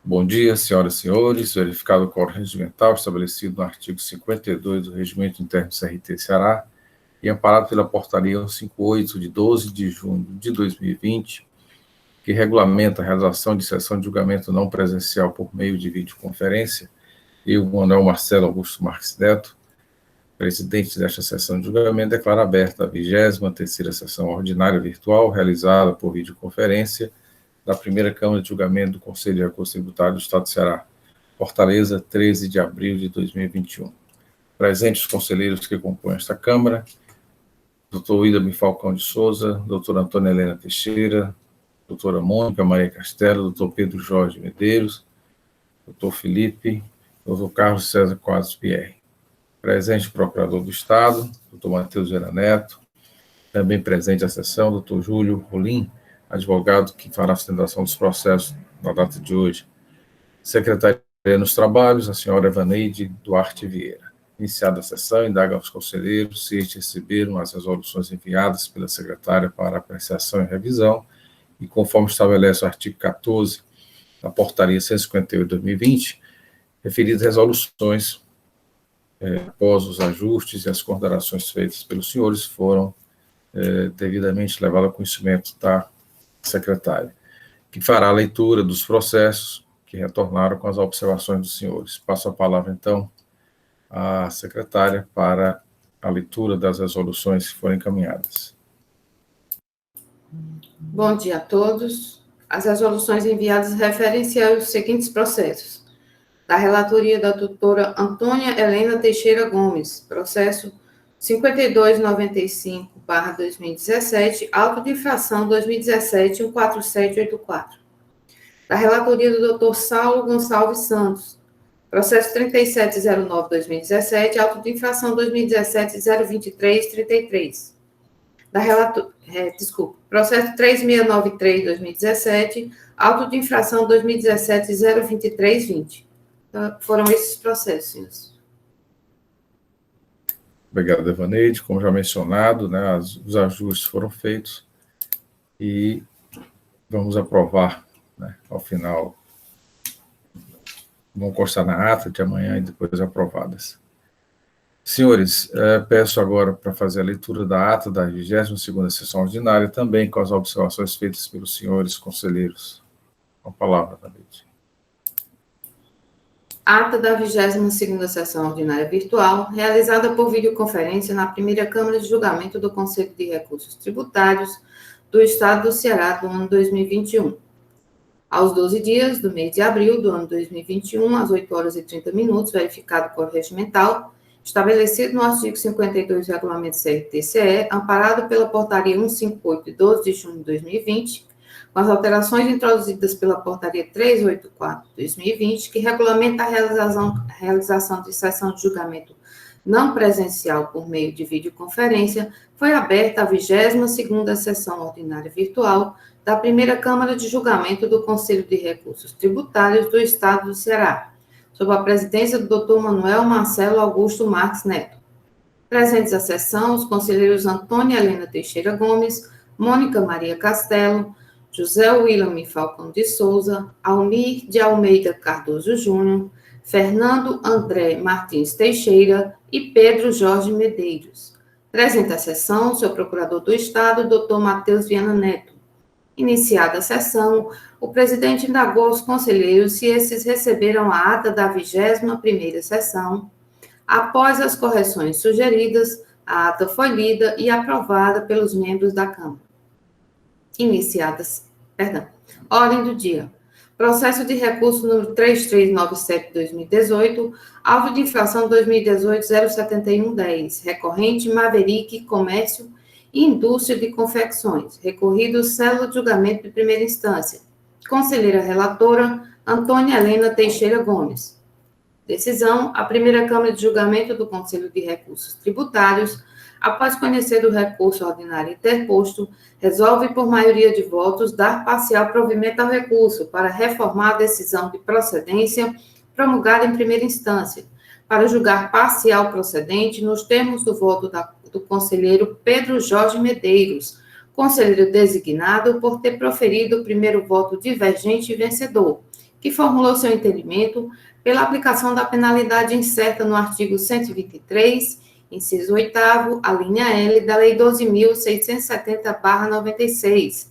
Bom dia, senhoras e senhores. Verificado o quórum regimental estabelecido no artigo 52 do Regimento Interno do CRT Ceará e amparado pela Portaria 158, de 12 de junho de 2020, que regulamenta a realização de sessão de julgamento não presencial por meio de videoconferência, eu, Manuel Marcelo Augusto Marques Neto, presidente desta sessão de julgamento, declaro aberta a 23ª sessão ordinária virtual, realizada por videoconferência, da primeira Câmara de Julgamento do Conselho de Recursos Tributários do Estado do Ceará, Fortaleza, 13 de abril de 2021. Presentes os conselheiros que compõem esta Câmara, doutor William Falcão de Souza, doutora Antônia Helena Teixeira, doutora Mônica Maria Castelo, doutor Pedro Jorge Medeiros, doutor Felipe, doutor Carlos César Quadros Pierre. Presente o procurador do Estado, doutor Matheus Vera Neto, também presente a sessão, doutor Júlio Rolim, advogado que fará a sustentação dos processos na data de hoje. Secretaria nos Trabalhos, a senhora Evaneide Duarte Vieira. Iniciada a sessão, indaga aos conselheiros se estes receberam as resoluções enviadas pela secretária para apreciação e revisão, e conforme estabelece o artigo 14 da Portaria 158/2020, referidas resoluções, após os ajustes e as considerações feitas pelos senhores, foram devidamente levadas ao conhecimento da secretária, que fará a leitura dos processos que retornaram com as observações dos senhores. Passo a palavra, então, à secretária para a leitura das resoluções que foram encaminhadas. Bom dia a todos. As resoluções enviadas referem-se aos seguintes processos. Da relatoria da doutora Antônia Helena Teixeira Gomes, processo 5295/2017, auto de infração 2017-14784. Da relatoria do doutor Saulo Gonçalves Santos, processo 3709/2017, auto de infração 2017-02333. Processo 3693/2017, auto de infração 2017-02320. Então, foram esses processos, senhores. Obrigado, Evaneide. Como já mencionado, né, os ajustes foram feitos e vamos aprovar, né, ao final. Vão constar na ata de amanhã e depois aprovadas. Senhores, peço agora para fazer a leitura da ata da 22ª sessão ordinária, também com as observações feitas pelos senhores conselheiros. Com a palavra, Evaneide. Ata da 22ª sessão ordinária virtual, realizada por videoconferência na primeira Câmara de Julgamento do Conselho de Recursos Tributários do Estado do Ceará do ano 2021. Aos 12 dias do mês de abril do ano 2021, às 8h30, verificado o quórum regimental, estabelecido no artigo 52 do Regulamento CRT-CE, amparado pela Portaria 158, de 12 de junho de 2020, com as alterações introduzidas pela Portaria 384/2020, que regulamenta a realização de sessão de julgamento não presencial por meio de videoconferência, foi aberta a 22ª sessão ordinária virtual da primeira Câmara de Julgamento do Conselho de Recursos Tributários do Estado do Ceará, sob a presidência do Dr. Manuel Marcelo Augusto Marques Neto. Presentes à sessão, os conselheiros Antônia Helena Teixeira Gomes, Mônica Maria Castelo, José William Falcão de Souza, Almir de Almeida Cardoso Júnior, Fernando André Martins Teixeira e Pedro Jorge Medeiros. Presente à sessão, o seu procurador do Estado, Dr. Matheus Viana Neto. Iniciada a sessão, o presidente indagou aos conselheiros se esses receberam a ata da 21ª sessão. Após as correções sugeridas, a ata foi lida e aprovada pelos membros da Câmara. Ordem do dia. Processo de recurso número 3397/2018, auto de infração 2018-07110, recorrente Maverick Comércio e Indústria de Confecções, recorrido Célula de Julgamento de Primeira Instância. Conselheira relatora, Antônia Helena Teixeira Gomes. Decisão: a primeira Câmara de Julgamento do Conselho de Recursos Tributários, após conhecer do recurso ordinário interposto, resolve, por maioria de votos, dar parcial provimento ao recurso para reformar a decisão de procedência promulgada em primeira instância, para julgar parcial procedente nos termos do voto do conselheiro Pedro Jorge Medeiros, conselheiro designado por ter proferido o primeiro voto divergente e vencedor, que formulou seu entendimento pela aplicação da penalidade incerta no artigo 123, inciso 8º, a linha L da Lei 12.670/96,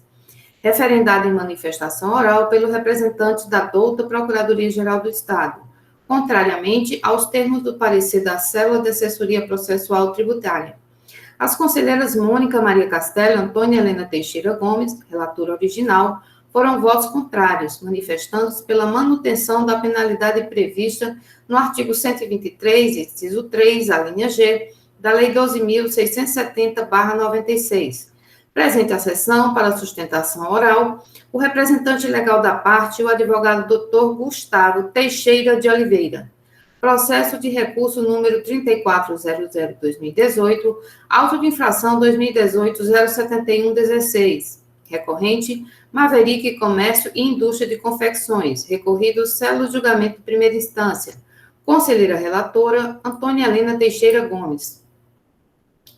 referendada em manifestação oral pelo representante da douta Procuradoria-Geral do Estado, contrariamente aos termos do parecer da Célula de Assessoria Processual Tributária. As conselheiras Mônica Maria Castelo e Antônia Helena Teixeira Gomes, relatora original, foram votos contrários, manifestando-se pela manutenção da penalidade prevista no artigo 123, inciso 3, a linha G, da Lei 12.670/96. Presente a sessão para sustentação oral, o representante legal da parte, o advogado Dr. Gustavo Teixeira de Oliveira. Processo de recurso número 3400/2018, auto de infração 2018-07116. Recorrente, Maverick Comércio e Indústria de Confecções. Recorrido, célula de julgamento de primeira instância. Conselheira relatora, Antônia Helena Teixeira Gomes.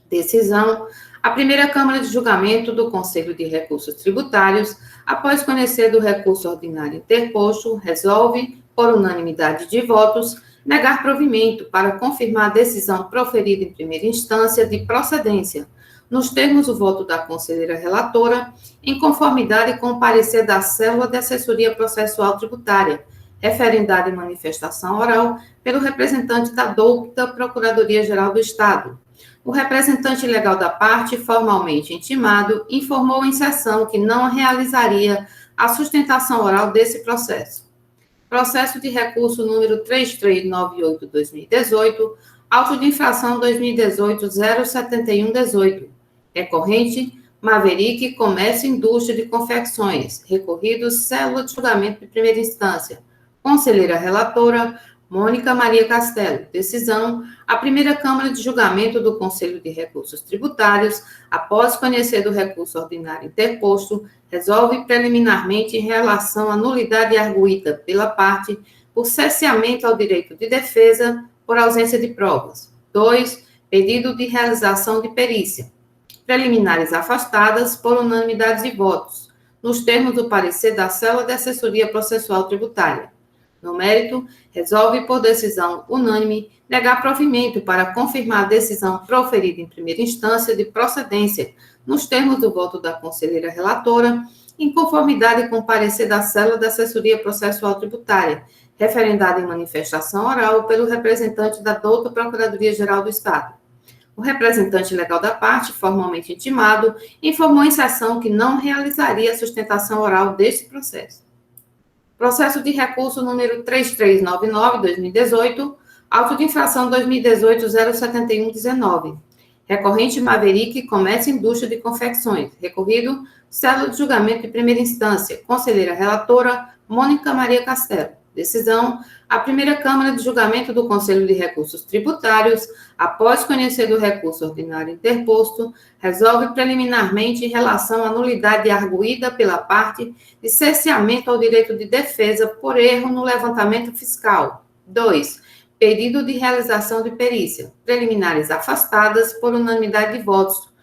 Decisão. A primeira Câmara de Julgamento do Conselho de Recursos Tributários, após conhecer do recurso ordinário interposto, resolve, por unanimidade de votos, negar provimento para confirmar a decisão proferida em primeira instância de procedência, nos termos do voto da conselheira relatora, em conformidade com o parecer da Célula de Assessoria Processual Tributária, referendada em manifestação oral pelo representante da douta Procuradoria-Geral do Estado. O representante legal da parte, formalmente intimado, informou em sessão que não realizaria a sustentação oral desse processo. Processo de recurso número 3398/2018, auto de infração 2018-07118. Recorrente, Maverick Comércio e Indústria de Confecções. Recorrido, célula de julgamento de primeira instância. Conselheira relatora, Mônica Maria Castelo. Decisão. A primeira Câmara de Julgamento do Conselho de Recursos Tributários, após conhecer do recurso ordinário interposto, resolve preliminarmente em relação à nulidade arguída pela parte por cesseamento ao direito de defesa por ausência de provas. 2. Pedido de realização de perícia. Preliminares afastadas por unanimidade de votos, nos termos do parecer da Célula de Assessoria Processual Tributária. No mérito, resolve por decisão unânime negar provimento para confirmar a decisão proferida em primeira instância de procedência, nos termos do voto da conselheira relatora, em conformidade com o parecer da Célula de Assessoria Processual Tributária, referendada em manifestação oral pelo representante da douta Procuradoria-Geral do Estado. O representante legal da parte, formalmente intimado, informou em sessão que não realizaria a sustentação oral deste processo. Processo de recurso número 3399/2018, auto de infração 2018-07119. Recorrente, Maverick Comércio e Indústria de Confecções. Recorrido, célula de julgamento de primeira instância. Conselheira relatora, Mônica Maria Castelo. Decisão. A primeira Câmara de Julgamento do Conselho de Recursos Tributários, após conhecer do recurso ordinário interposto, resolve preliminarmente em relação à nulidade arguída pela parte de cesseamento ao direito de defesa por erro no levantamento fiscal. 2. Pedido de realização de perícia. Preliminares afastadas por unanimidade de votos,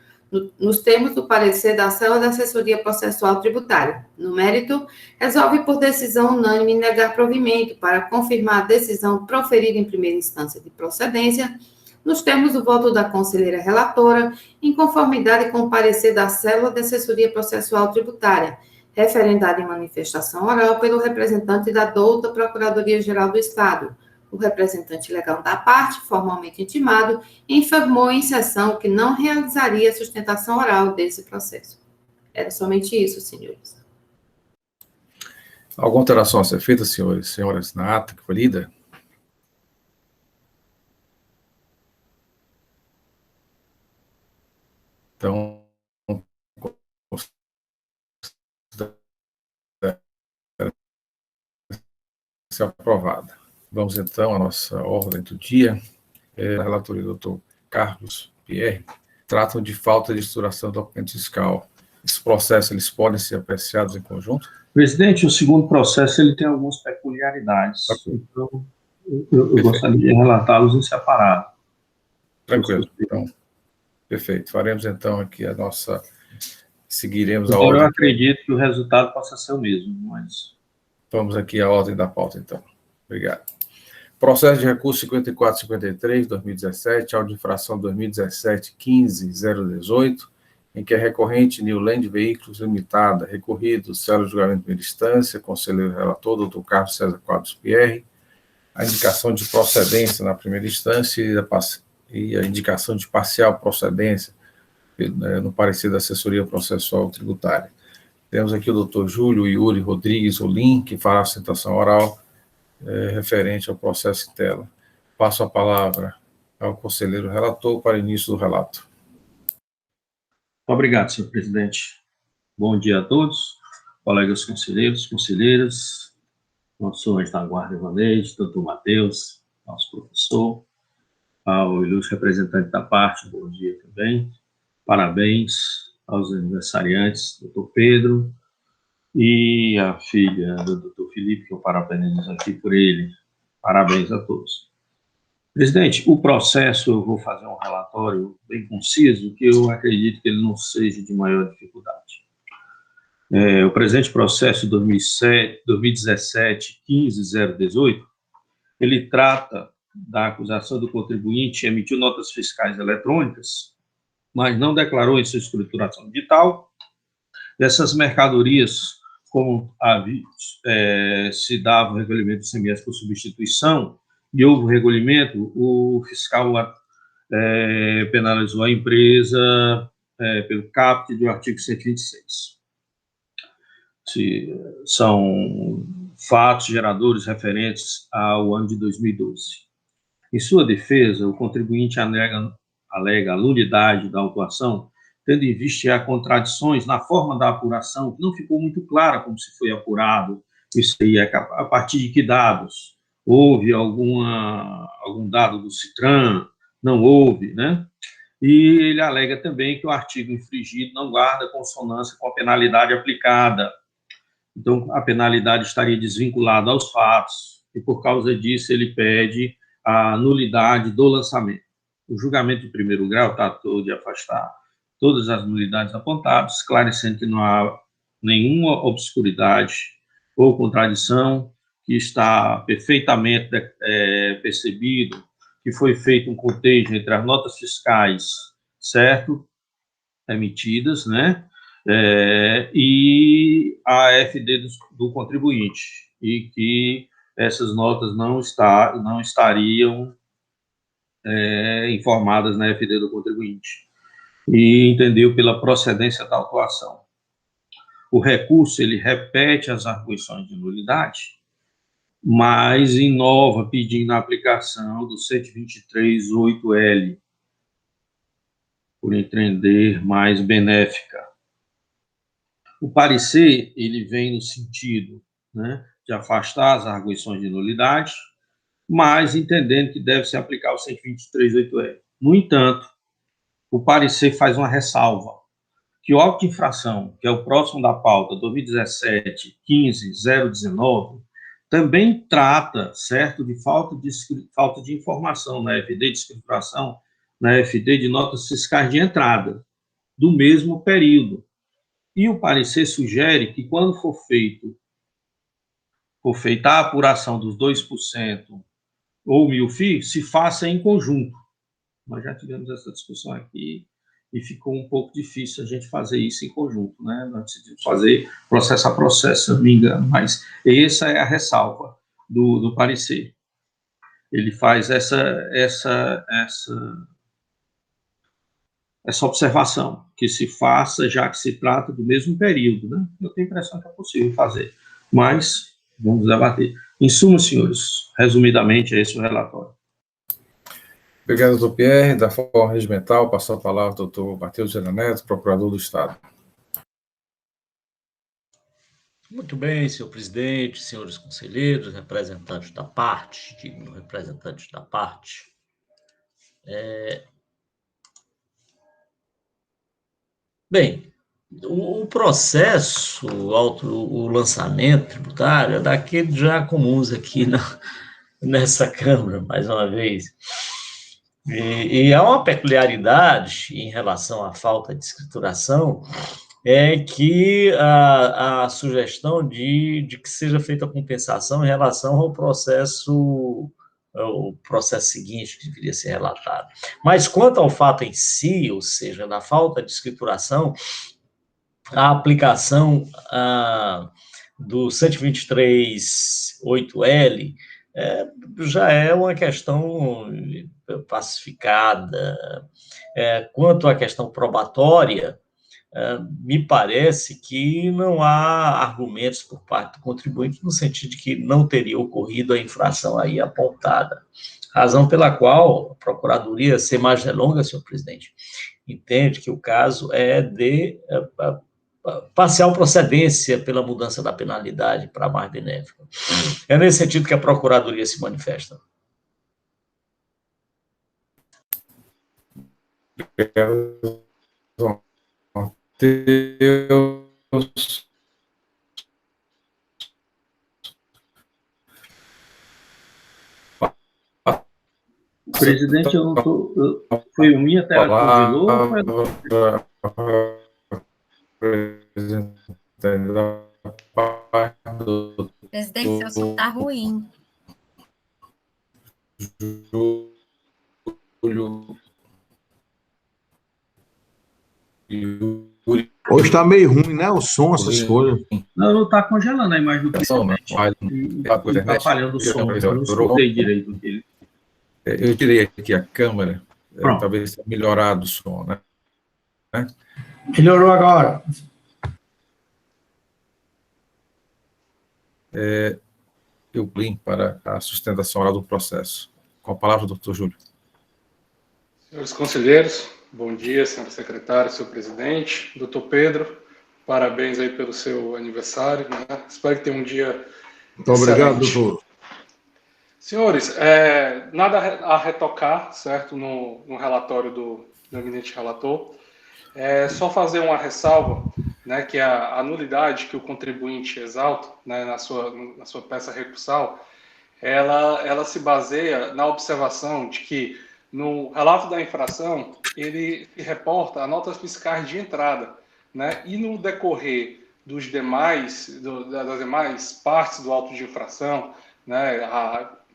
nos termos do parecer da Célula de Assessoria Processual Tributária. No mérito, resolve por decisão unânime negar provimento para confirmar a decisão proferida em primeira instância de procedência, nos termos do voto da conselheira relatora, em conformidade com o parecer da Célula de Assessoria Processual Tributária, referendada em manifestação oral pelo representante da douta Procuradoria-Geral do Estado. O representante legal da parte, formalmente intimado, informou em sessão que não realizaria a sustentação oral desse processo. Era somente isso, senhores. Alguma alteração a ser feita, senhores e senhoras, na ata que foi lida? Então, ser aprovada. Vamos, então, à nossa ordem do dia. A relatoria do Dr. Carlos Pierre tratam de falta de estruturação do documento fiscal. Esses processos, eles podem ser apreciados em conjunto? Presidente, o segundo processo ele tem algumas peculiaridades. Okay. Então, eu gostaria de relatá-los em separado. Tranquilo. Então, perfeito. Faremos, então, aqui a nossa... Seguiremos a ordem. Eu acredito que o resultado possa ser o mesmo, mas... Vamos aqui à ordem da pauta, então. Obrigado. Processo de recurso 5453, 2017, auto de infração 2017-15-018, em que a recorrente New Land Veículos Limitada, recorrido, célula de julgamento de primeira instância, conselheiro relator, doutor Carlos César Quadros Pierre, a indicação de procedência na primeira instância e a indicação de parcial procedência no parecer da assessoria processual tributária. Temos aqui o doutor Júlio Yuri Rodrigues Olim, que fará a sustentação oral referente ao processo em tela. Passo a palavra ao conselheiro relator para início do relato. Obrigado, senhor presidente. Bom dia a todos, colegas conselheiros, conselheiras, nosso anjo da guarda Ivaneide, doutor Matheus, nosso professor, ao ilustre representante da parte, bom dia também. Parabéns aos aniversariantes, doutor Pedro, e a filha do doutor Felipe, que eu parabenizo aqui por ele. Parabéns a todos. Presidente, o processo, eu vou fazer um relatório bem conciso, que eu acredito que ele não seja de maior dificuldade. O presente processo 2017-15-018, ele trata da acusação do contribuinte emitiu notas fiscais eletrônicas, mas não declarou em sua escrituração digital dessas mercadorias, como se dava o recolhimento do ICMS por substituição, e houve o recolhimento, o fiscal penalizou a empresa pelo caput do artigo 126. São fatos geradores referentes ao ano de 2012. Em sua defesa, o contribuinte alega a nulidade da autuação, tendo em vista a contradições na forma da apuração, que não ficou muito clara como se foi apurado, isso aí a partir de que dados? Houve algum dado do CITRAN? Não houve, né? E ele alega também que o artigo infringido não guarda consonância com a penalidade aplicada. Então, a penalidade estaria desvinculada aos fatos, e por causa disso ele pede a nulidade do lançamento. O julgamento de primeiro grau tratou de afastar todas as nulidades apontadas, esclarecendo que não há nenhuma obscuridade ou contradição, que está perfeitamente percebido que foi feito um cotejo entre as notas fiscais, certo, emitidas, né, e a FD do contribuinte, e que essas notas não estariam informadas na FD do contribuinte, e entendeu pela procedência da autuação. O recurso, ele repete as arguições de nulidade, mas inova pedindo a aplicação do 123.8L, por entender mais benéfica. O parecer, ele vem no sentido, né, de afastar as arguições de nulidade, mas entendendo que deve se aplicar o 123.8L. No entanto, o parecer faz uma ressalva, que o auto de infração, que é o próximo da pauta, 2017-15-019, também trata, certo, de falta de informação na FD de escrituração, na FD de notas fiscais de entrada, do mesmo período. E o parecer sugere que, quando for feita a apuração dos 2% ou MILFI, se faça em conjunto. Nós já tivemos essa discussão aqui e ficou um pouco difícil a gente fazer isso em conjunto, né? Nós decidimos fazer processo a processo, se eu não me engano, mas essa é a ressalva do parecer. Ele faz essa observação, que se faça, já que se trata do mesmo período, né? Eu tenho a impressão que é possível fazer, mas vamos debater. Em suma, senhores, resumidamente, é esse o relatório. Obrigado, doutor Pierre. Da forma regimental, passou a palavra ao doutor Matheus Gera Neto, procurador do Estado. Muito bem, senhor presidente, senhores conselheiros, representantes da parte, representantes da parte. Bem, o processo, o lançamento tributário é daqueles já comuns aqui nessa Câmara, mais uma vez. E há uma peculiaridade em relação à falta de escrituração, é que a sugestão de que seja feita a compensação em relação ao processo seguinte que deveria ser relatado. Mas quanto ao fato em si, ou seja, na falta de escrituração, a aplicação do 123.8L já é uma questão pacificada. Quanto à questão probatória, me parece que não há argumentos por parte do contribuinte no sentido de que não teria ocorrido a infração aí apontada. Razão pela qual a Procuradoria, ser mais longa, senhor presidente, entende que o caso é de parcial procedência pela mudança da penalidade para mais benéfica. É nesse sentido que a Procuradoria se manifesta. Presidente, eu não tô. Foi minha tela que congelou? Presidente, seu som está ruim. Hoje está meio ruim, né? O som, essas coisas. Não está congelando a imagem do presidente. Está falhando o som. Eu não escutei direito o que ele. Eu tirei aqui a câmera, talvez tenha melhorado o som, né? Melhorou agora. Eu link para a sustentação oral do processo. Com a palavra, doutor Júlio. Senhores conselheiros, bom dia, senhora secretária, senhor presidente, doutor Pedro, parabéns aí pelo seu aniversário, né? Espero que tenha um dia Muito obrigado, doutor. Senhores, nada a retocar, certo, no relatório do eminente relator. Só fazer uma ressalva, né, que a nulidade que o contribuinte exalta, né, na sua peça recursal, ela se baseia na observação de que no relato da infração ele reporta a notas fiscais de entrada, né, e no decorrer das demais partes do auto de infração, né,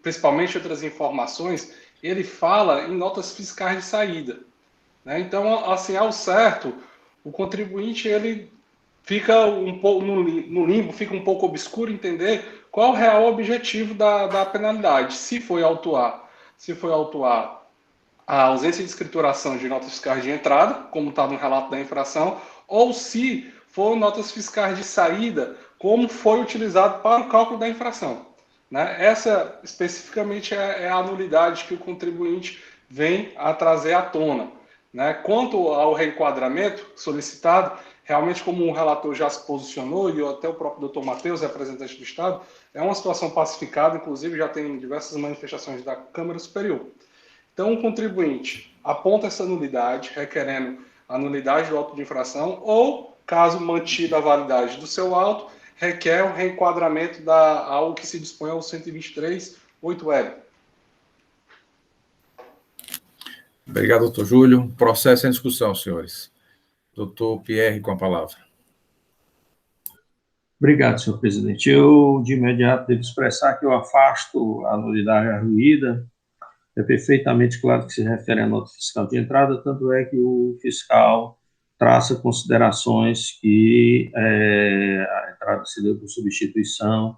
principalmente outras informações, ele fala em notas fiscais de saída, né? Então, assim, ao certo, o contribuinte ele fica um pouco no limbo, fica um pouco obscuro entender qual é o real objetivo da penalidade. Se foi autuar a ausência de escrituração de notas fiscais de entrada, como está no relato da infração, ou se for notas fiscais de saída, como foi utilizado para o cálculo da infração, né? Essa, especificamente, é a nulidade que o contribuinte vem a trazer à tona, né? Quanto ao reenquadramento solicitado, realmente, como o relator já se posicionou, e até o próprio doutor Matheus, representante do Estado, é uma situação pacificada, inclusive já tem diversas manifestações da Câmara Superior. Então, o contribuinte aponta essa nulidade, requerendo a nulidade do auto de infração, ou, caso mantida a validade do seu auto, requer o reenquadramento ao que se dispõe ao 123.8L. Obrigado, doutor Júlio. Processo em discussão, senhores. Doutor Pierre, com a palavra. Obrigado, senhor presidente. Eu, de imediato, devo expressar que eu afasto a nulidade arguída. É perfeitamente claro que se refere à nota fiscal de entrada, tanto é que o fiscal traça considerações que a entrada se deu por substituição,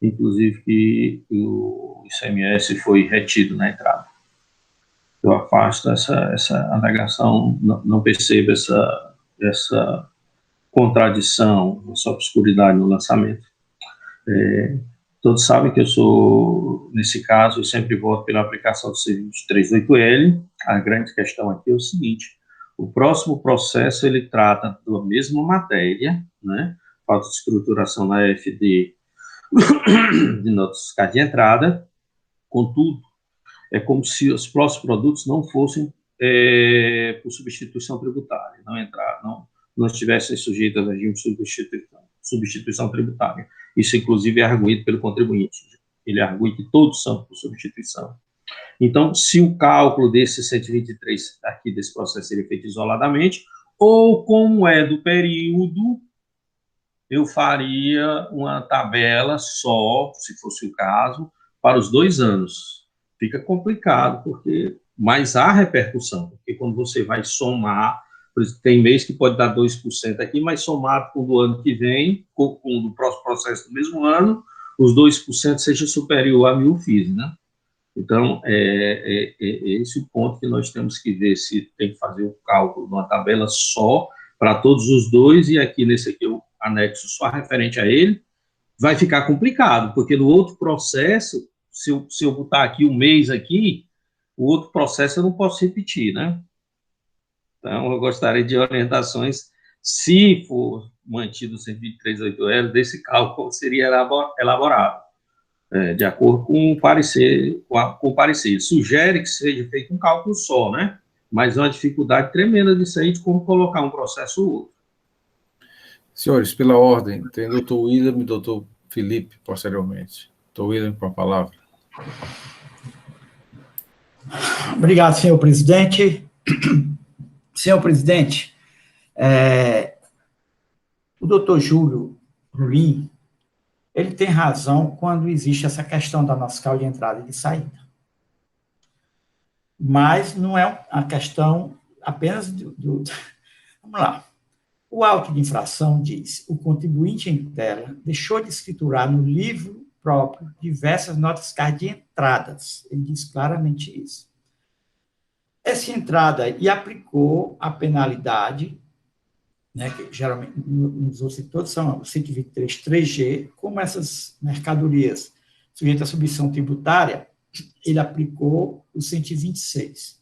inclusive que o ICMS foi retido na entrada. Eu afasto essa alegação, não percebo essa contradição, essa obscuridade no lançamento. Todos sabem que eu sou, nesse caso, eu sempre voto pela aplicação do 123.8L. A grande questão aqui é o seguinte: o próximo processo, ele trata da mesma matéria, né? Falta de escrituração na FD de notas fiscais de entrada. Contudo, é como se os próximos produtos não fossem por substituição tributária, não estivessem sujeitos a regime de substituição tributária. Isso, inclusive, é arguído pelo contribuinte. Ele argui que todos são por substituição. Então, se o cálculo desse 123 aqui desse processo seria feito isoladamente, ou, como é do período, eu faria uma tabela só, se fosse o caso, para os 2 anos. Fica complicado, mas há repercussão, porque quando você vai somar, por exemplo, tem mês que pode dar 2% aqui, mas somado com o do ano que vem, com o do próximo processo do mesmo ano, os 2% seja superior a 1.000 FIIs, né? Então, é esse o ponto que nós temos que ver se tem que fazer o cálculo de uma tabela só para todos os 2, e aqui nesse aqui eu anexo só referente a ele, vai ficar complicado, porque no outro processo, se eu botar aqui um mês aqui, o outro processo eu não posso repetir, né? Então, eu gostaria de orientações, se for mantido o 123.8L, desse cálculo seria elaborado, de acordo com o parecer, com o parecer. Sugere que seja feito um cálculo só, né? Mas é uma dificuldade tremenda disso aí, de como colocar um processo ou outro. Senhores, pela ordem, tem o doutor William e o doutor Felipe, posteriormente. Doutor William, com a palavra. Obrigado, senhor presidente. Senhor presidente, o doutor Júlio Ruim, ele tem razão quando existe essa questão da NOSCAL de entrada e de saída. Mas não é a questão apenas do... Vamos lá. O auto de infração diz: o contribuinte em tela deixou de escriturar no livro próprio diversas notas fiscais de entradas. Ele diz claramente isso. Essa entrada e aplicou a penalidade, né, que geralmente nos outros todos são o 123.3G, como essas mercadorias sujeitas à submissão tributária, ele aplicou o 126,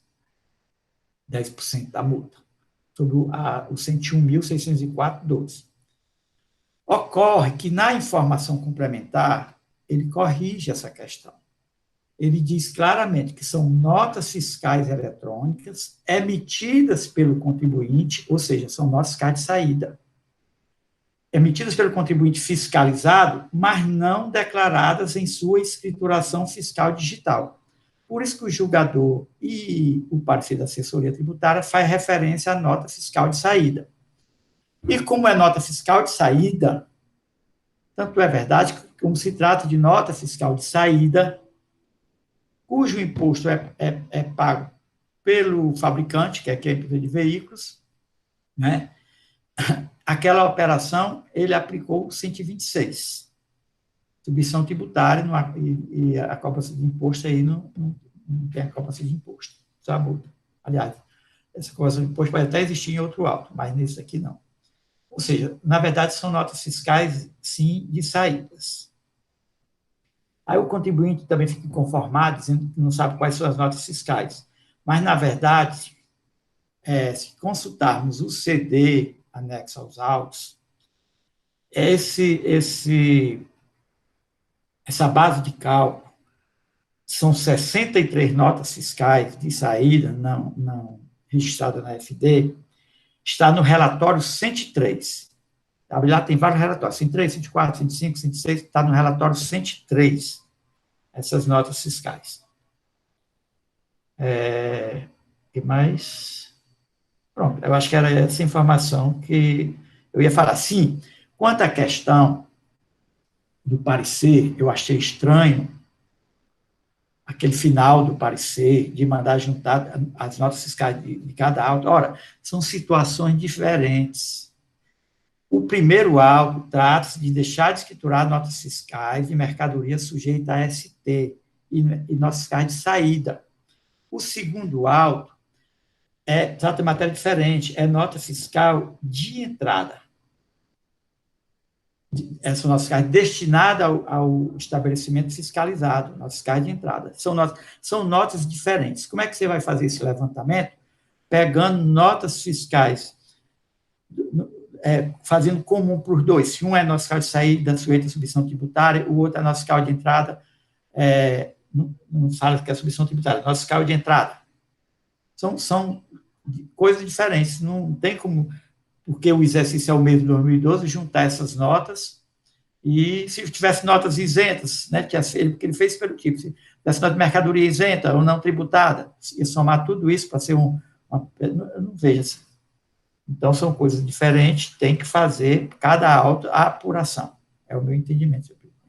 10% da multa, sobre o 101.604,12. Ocorre que, na informação complementar, ele corrige essa questão. Ele diz claramente que são notas fiscais eletrônicas emitidas pelo contribuinte, ou seja, são notas fiscais de saída, emitidas pelo contribuinte fiscalizado, mas não declaradas em sua escrituração fiscal digital. Por isso que o julgador e o parecer da assessoria tributária faz referência à nota fiscal de saída. E como é nota fiscal de saída, tanto é verdade que, como se trata de nota fiscal de saída, cujo imposto é pago pelo fabricante, que é a empresa de veículos, né? Aquela operação, ele aplicou o 126, submissão tributária, e a cobrança de imposto aí não tem a cobrança de imposto, só a multa. Aliás, essa cobrança de imposto pode até existir em outro auto, mas nesse aqui não. Ou seja, na verdade, são notas fiscais, sim, de saídas. Aí o contribuinte também fica inconformado, dizendo que não sabe quais são as notas fiscais. Mas, na verdade, se consultarmos o CD anexo aos autos, essa base de cálculo são 63 notas fiscais de saída, não registrada na FD, está no relatório 103. Lá tem vários relatórios, 103, 104, 105, 106, está no relatório 103, essas notas fiscais. E mais? Pronto, eu acho que era essa informação que eu ia falar. Sim, quanto à questão do parecer, eu achei estranho aquele final do parecer, de mandar juntar as notas fiscais de cada auto. Ora, são situações diferentes. O primeiro auto trata-se de deixar de escriturar notas fiscais de mercadoria sujeita a ST e notas fiscais de saída. O segundo auto trata de matéria diferente, é nota fiscal de entrada. Essa nota fiscal destinada ao estabelecimento fiscalizado, notas fiscais de entrada. São notas diferentes. Como é que você vai fazer esse levantamento? Pegando notas fiscais, fazendo comum para os dois. Se um é nota fiscal de saída, sujeita à submissão tributária, o outro é nota fiscal de entrada, não fala que é submissão tributária, nota fiscal de entrada. São coisas diferentes. Não tem como, porque o exercício é o mesmo de 2012, juntar essas notas, e se tivesse notas isentas, né, porque ele fez pelo tipo, se tivesse nota de mercadoria isenta ou não tributada, ia somar tudo isso para ser eu não vejo assim. Então, são coisas diferentes, tem que fazer cada auto a apuração. É o meu entendimento, senhor presidente.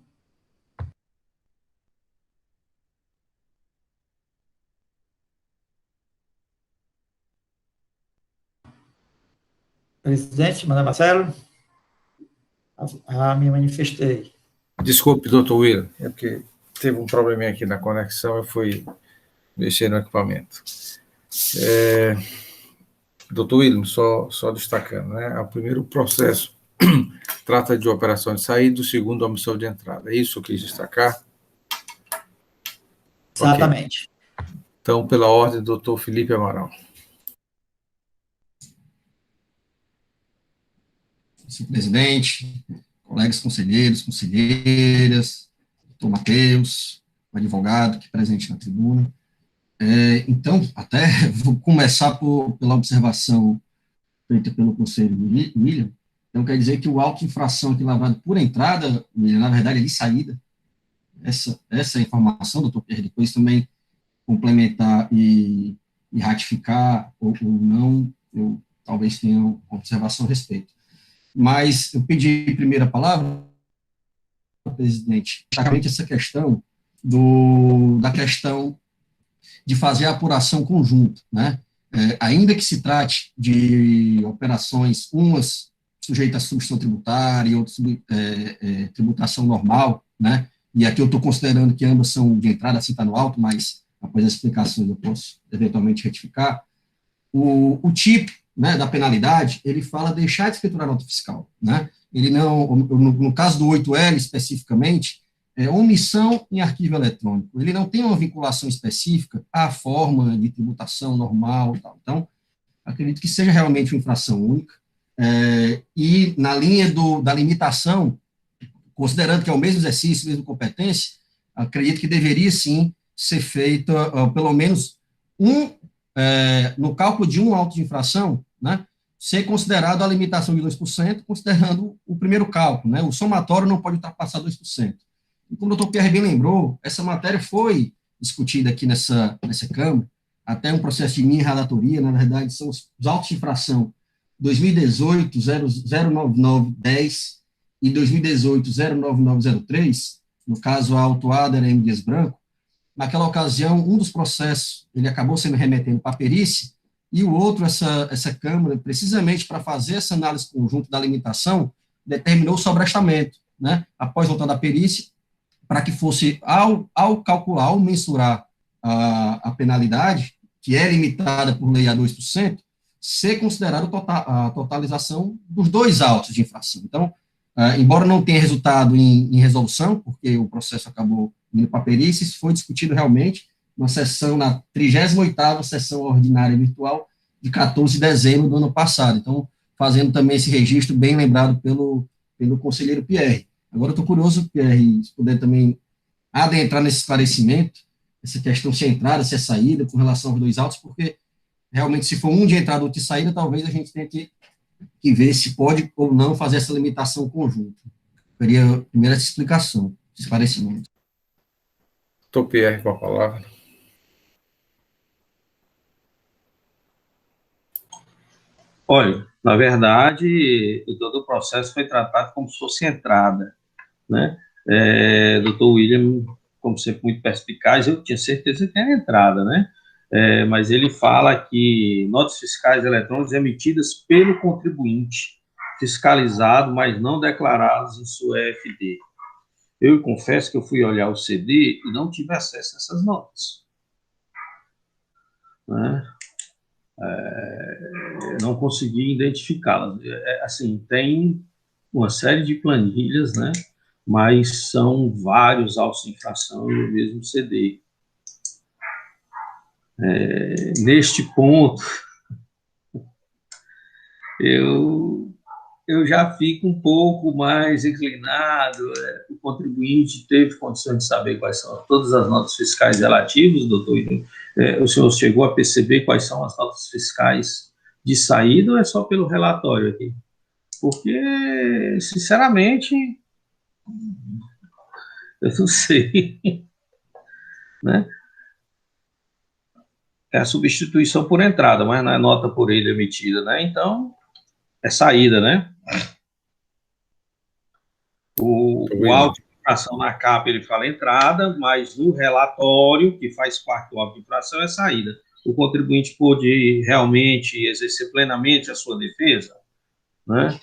Presidente, Manuel Marcelo, me manifestei. Desculpe, doutor William, é porque teve um probleminha aqui na conexão, eu fui mexer no equipamento. Doutor William, só destacando, né? O primeiro processo trata de operação de saída, o segundo, omissão de entrada. É isso que eu quis destacar? Exatamente. Okay. Então, pela ordem, doutor Felipe Amaral. Senhor presidente, colegas conselheiros, conselheiras, doutor Matheus, o advogado aqui presente na tribuna. Então, até vou começar pela observação feita pelo conselheiro William. Então, quer dizer que o auto de infração aqui lavrado por entrada, na verdade, é de saída. Essa é a informação, doutor Pierre, depois também complementar e ratificar ou não, eu talvez tenha uma observação a respeito. Mas eu pedi primeiro a palavra, presidente, exatamente essa questão da questão de fazer a apuração conjunta, né? Ainda que se trate de operações, umas sujeitas à substituição tributária e outras tributação normal, né? E aqui eu estou considerando que ambas são de entrada, assim está no alto, mas após as explicações eu posso eventualmente retificar. O tipo, né, da penalidade, ele fala deixar de escriturar nota fiscal, né? Ele não, no caso do 8L especificamente, omissão em arquivo eletrônico. Ele não tem uma vinculação específica à forma de tributação normal e tal. Então, acredito que seja realmente uma infração única. E na linha da limitação, considerando que é o mesmo exercício, mesma competência, acredito que deveria sim ser feita pelo menos no cálculo de um auto de infração, né, ser considerado a limitação de 2%, considerando o primeiro cálculo, né, o somatório não pode ultrapassar 2%. E como o doutor Pierre bem lembrou, essa matéria foi discutida aqui nessa Câmara, até um processo de minha relatoria, na verdade, são os autos de infração 2018 09910 e 2018 09903, no caso a autuada era M. Dias Branco. Naquela ocasião, um dos processos, ele acabou sendo remetendo para a perícia, e o outro, essa Câmara, precisamente para fazer essa análise conjunta da limitação, determinou o sobrestamento, né, após voltar da perícia, para que fosse, ao calcular, ao mensurar a penalidade, que é limitada por lei a 2%, ser considerado a totalização dos dois autos de infração. Então, embora não tenha resultado em resolução, porque o processo acabou indo para a perícia, isso foi discutido realmente na 38ª sessão ordinária virtual de 14 de dezembro do ano passado. Então, fazendo também esse registro bem lembrado pelo conselheiro Pierre. Agora, eu estou curioso, Pierre, se puder também adentrar nesse esclarecimento, essa questão se é entrada, se é saída, com relação aos dois autos, porque realmente, se for um de entrada ou de saída, talvez a gente tenha que ver se pode ou não fazer essa limitação conjunta. Eu queria primeiro essa explicação, esse esclarecimento. Doutor Pierre, com a palavra. Olha, na verdade, todo o processo foi tratado como se fosse entrada, né? Doutor William, como sempre, muito perspicaz, eu tinha certeza que era entrada, né? Mas ele fala que notas fiscais eletrônicas emitidas pelo contribuinte, fiscalizado, mas não declaradas em sua EFD. Eu confesso que eu fui olhar o CD e não tive acesso a essas notas, né? Não consegui identificá-las. Assim, tem uma série de planilhas, né? Mas são vários autos de infração e o mesmo CD. Neste ponto, eu já fico um pouco mais inclinado. O contribuinte teve condições de saber quais são todas as notas fiscais relativas, doutor. O senhor chegou a perceber quais são as notas fiscais de saída ou é só pelo relatório aqui? Porque, sinceramente, eu não sei, né? É a substituição por entrada, mas não é nota por ele emitida, né? Então, é saída, né? O auto de infração na capa, ele fala entrada, mas no relatório, que faz parte do auto de infração, é saída. O contribuinte pôde realmente exercer plenamente a sua defesa, né?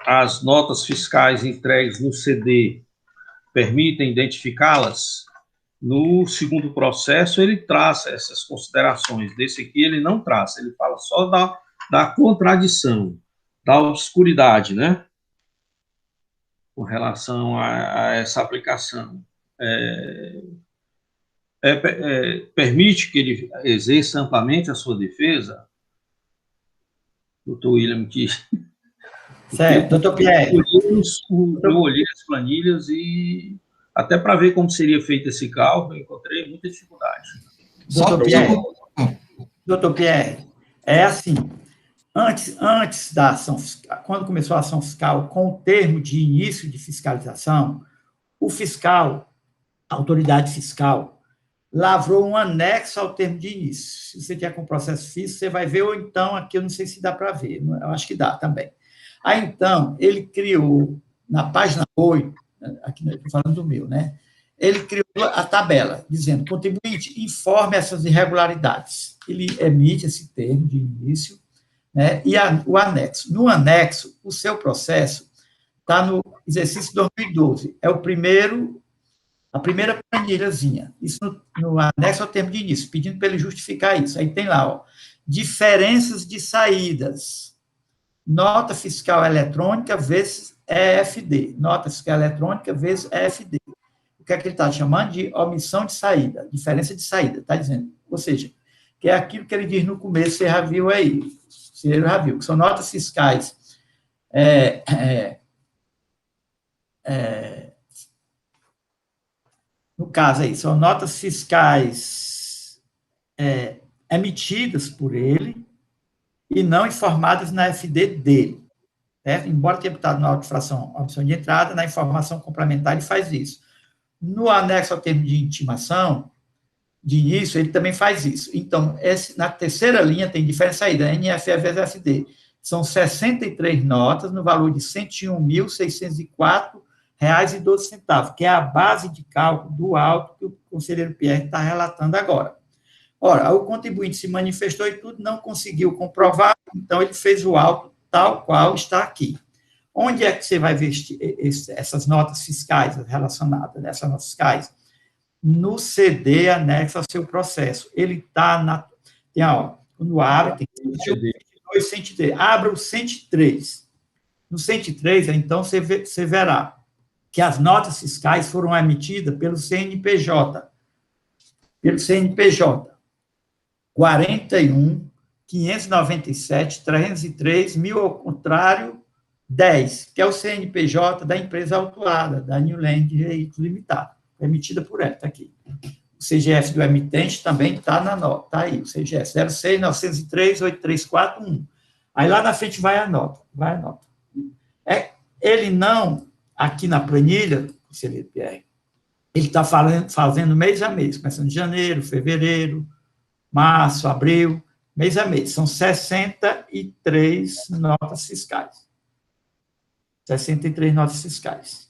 As notas fiscais entregues no CD permitem identificá-las. No segundo processo, ele traça essas considerações. Desse aqui, ele não traça, ele fala só da contradição, da obscuridade, né? Com relação a essa aplicação. Permite que ele exerça amplamente a sua defesa? Doutor William, que... Certo, doutor Pierre. Eu olhei as planilhas e até para ver como seria feito esse cálculo, eu encontrei muita dificuldade. Doutor Pierre, é assim, antes da ação fiscal, quando começou a ação fiscal, com o termo de início de fiscalização, o fiscal, a autoridade fiscal, lavrou um anexo ao termo de início. Se você tiver com processo físico, você vai ver, ou então, aqui eu não sei se dá para ver, eu acho que dá também. Aí, então, ele criou, na página 8, aqui eu estou falando do meu, né? Ele criou a tabela, dizendo, contribuinte, informe essas irregularidades. Ele emite esse termo de início, né? E o anexo. No anexo, o seu processo está no exercício 2012. É a primeira planilhazinha. Isso no anexo ao termo de início, pedindo para ele justificar isso. Aí tem lá, ó, diferenças de saídas. Nota fiscal eletrônica vezes EFD. Nota fiscal eletrônica vezes EFD. O que é que ele está chamando de omissão de saída, diferença de saída, está dizendo. Ou seja, que é aquilo que ele diz no começo, você já viu aí. Você já viu, que são notas fiscais no caso aí, são notas fiscais emitidas por ele, e não informadas na FD dele. Certo? Embora tenha botado na auto-infração a opção de entrada, na informação complementar ele faz isso. No anexo ao termo de intimação, de início, ele também faz isso. Então, na terceira linha tem diferença saída, NFE vezes FD. São 63 notas no valor de R$ 101.604,12, que é a base de cálculo do auto que o conselheiro Pierre está relatando agora. Ora, o contribuinte se manifestou e tudo, não conseguiu comprovar, então ele fez o auto tal qual está aqui. Onde é que você vai ver essas notas fiscais relacionadas, essas notas fiscais? No CD anexo ao seu processo. Ele está quando abre, tem 22 103. Abra o 103. No 103, então, você verá que as notas fiscais foram emitidas pelo CNPJ. 41.597.303, ao contrário, 10, que é o CNPJ da empresa autuada, da New Land Veículos Limitada, emitida por ela, está aqui. O CGF do emitente também está na nota, está aí, o CGF 06.903.834.1. Aí lá na frente vai a nota. Ele não, aqui na planilha, conselheiro Pierre, ele está fazendo mês a mês, começando de janeiro, fevereiro, março, abril, mês a mês. São 63 notas fiscais. 63 notas fiscais.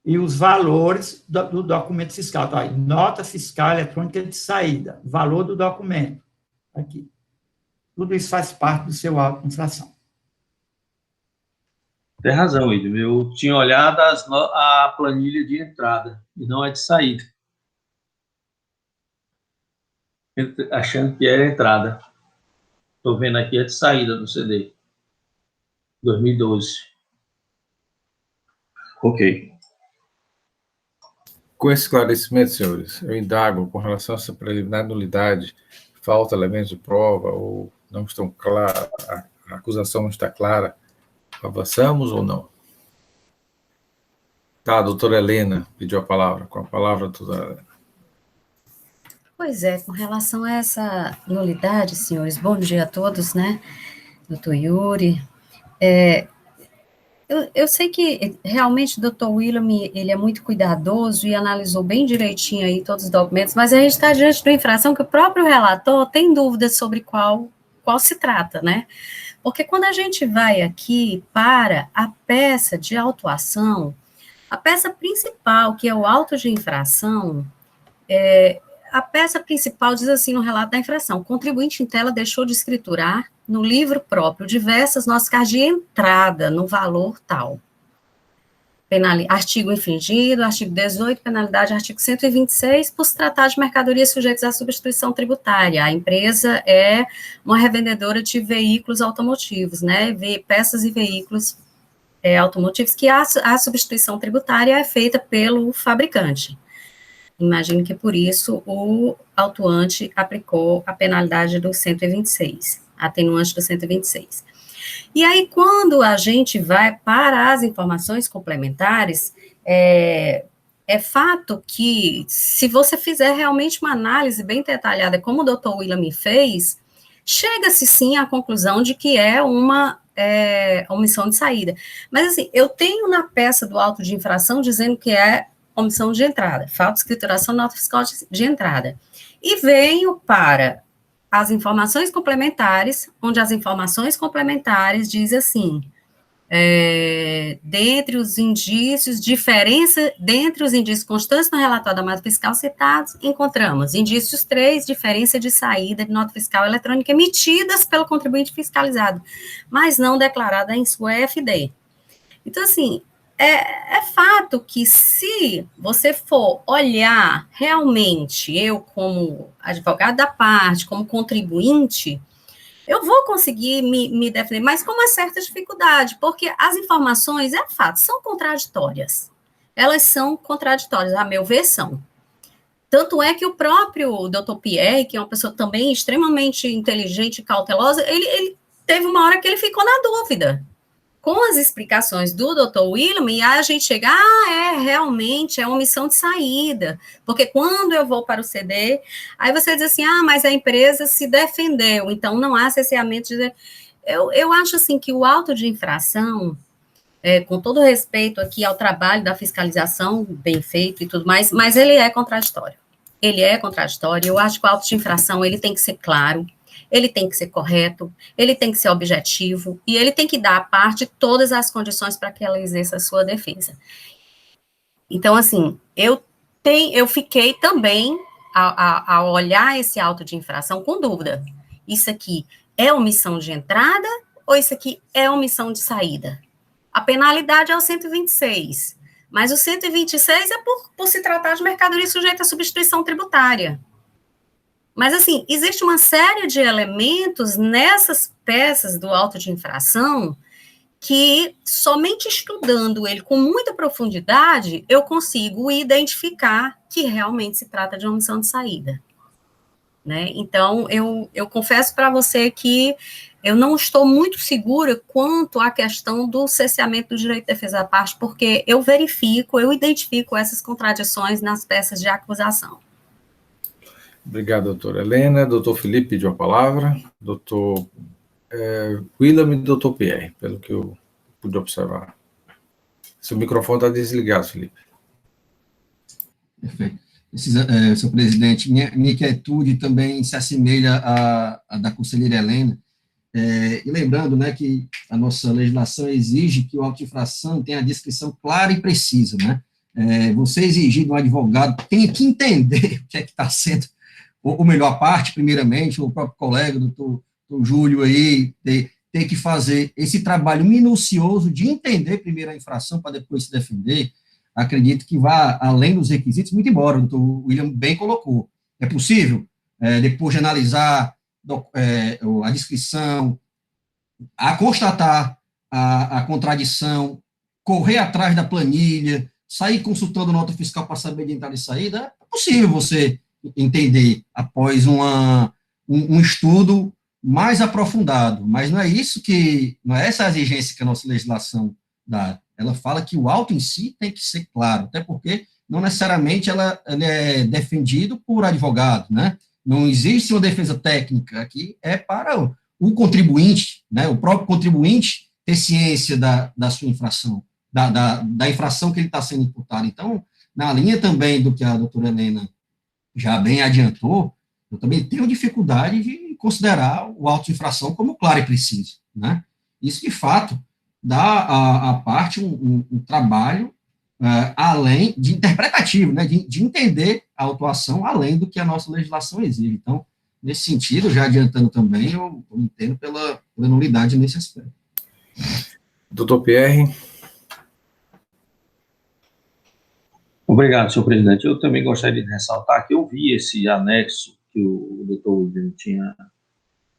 E os valores do documento fiscal. Tá aí, nota fiscal eletrônica de saída, valor do documento. Aqui. Tudo isso faz parte do seu auto de infração. Tem razão, William. Eu tinha olhado a planilha de entrada, e não a de saída. Achando que era entrada. Estou vendo aqui a de saída do CD. 2012. Ok. Com esse esclarecimento, senhores, eu indago com relação a essa preliminar nulidade, falta elementos de prova ou não estão claros, a acusação não está clara, avançamos ou não? Tá, a doutora Helena pediu a palavra. Com a palavra, doutora Helena. Pois é, com relação a essa nulidade, senhores, bom dia a todos, né? Doutor Yuri. Eu sei que realmente o doutor William, ele é muito cuidadoso e analisou bem direitinho aí todos os documentos, mas a gente está diante de uma infração que o próprio relator tem dúvidas sobre qual se trata, né? Porque quando a gente vai aqui para a peça de autuação, a peça principal, que é o auto de infração, a peça principal diz assim no relato da infração: o contribuinte em tela deixou de escriturar no livro próprio diversas notas fiscais de entrada no valor tal. Artigo infringido, artigo 18, penalidade, artigo 126, por se tratar de mercadorias sujeitas à substituição tributária. A empresa é uma revendedora de veículos automotivos, né, peças e veículos automotivos, que a substituição tributária é feita pelo fabricante. Imagino que por isso o autuante aplicou a penalidade do 126, atenuante do 126. E aí, quando a gente vai para as informações complementares, é fato que, se você fizer realmente uma análise bem detalhada, como o doutor William fez, chega-se sim à conclusão de que é uma omissão de saída. Mas, assim, eu tenho na peça do auto de infração dizendo que é omissão de entrada, falta de escrituração de nota fiscal de entrada. E venho para as informações complementares, onde as informações complementares diz assim, dentre os indícios, dentre os indícios constantes no relatório da nota fiscal citados, encontramos indícios 3, diferença de saída de nota fiscal eletrônica emitidas pelo contribuinte fiscalizado, mas não declarada em sua EFD. Então, assim, é fato que, se você for olhar realmente, eu como advogado da parte, como contribuinte, eu vou conseguir me defender, mas com uma certa dificuldade, porque as informações, fato, são contraditórias. Elas são contraditórias, a meu ver, são. Tanto é que o próprio Dr. Pierre, que é uma pessoa também extremamente inteligente e cautelosa, ele teve uma hora que ele ficou na dúvida. Com as explicações do Dr. William, e aí a gente chega, realmente é omissão de saída, porque quando eu vou para o CD, aí você diz assim, mas a empresa se defendeu, então não há cesseamento de... Eu acho assim que o auto de infração, com todo respeito aqui ao trabalho da fiscalização, bem feito e tudo mais, mas ele é contraditório. Ele é contraditório, eu acho que o auto de infração, ele tem que ser claro, ele tem que ser correto, ele tem que ser objetivo, e ele tem que dar à parte todas as condições para que ela exerça a sua defesa. Então, assim, eu fiquei também, a olhar esse auto de infração, com dúvida. Isso aqui é omissão de entrada, ou isso aqui é omissão de saída? A penalidade é o 126, mas o 126 é por se tratar de mercadoria sujeita à substituição tributária. Mas, assim, existe uma série de elementos nessas peças do auto de infração que, somente estudando ele com muita profundidade, eu consigo identificar que realmente se trata de omissão de saída. Né? Então, eu confesso para você que eu não estou muito segura quanto à questão do cesseamento do direito de defesa da parte, porque eu identifico essas contradições nas peças de acusação. Obrigado, doutora Helena. Doutor Felipe pediu a palavra. Doutor William e doutor Pierre, pelo que eu pude observar. Seu microfone está desligado, Felipe. Perfeito. Senhor presidente, minha inquietude também se assemelha à da conselheira Helena, e lembrando, né, que a nossa legislação exige que o auto de infração tenha a descrição clara e precisa, né? Você exigir de um advogado tem que entender o que é que está sendo, ou melhor, a parte, primeiramente, o próprio colega, o doutor Júlio aí, ter que fazer esse trabalho minucioso de entender primeiro a infração para depois se defender. Acredito que vá além dos requisitos, muito embora o doutor William bem colocou. É possível, depois de analisar a descrição, a constatar a contradição, correr atrás da planilha, sair consultando nota fiscal para saber de entrada e saída, é possível você entender após um estudo mais aprofundado, mas não é essa a exigência que a nossa legislação dá. Ela fala que o auto em si tem que ser claro, até porque não necessariamente ele é defendido por advogado, né? Não existe uma defesa técnica aqui, é para o contribuinte, né? O próprio contribuinte ter ciência da sua infração, da infração que ele está sendo imputado. Então, na linha também do que a doutora Helena já bem adiantou, eu também tenho dificuldade de considerar o auto de infração como claro e preciso, né? Isso, de fato, dá à parte um trabalho além de interpretativo, né? De entender a autuação além do que a nossa legislação exige. Então, nesse sentido, já adiantando também, eu entendo pela nulidade nesse aspecto. Doutor Pierre. Obrigado, senhor presidente. Eu também gostaria de ressaltar que eu vi esse anexo que o doutor William tinha,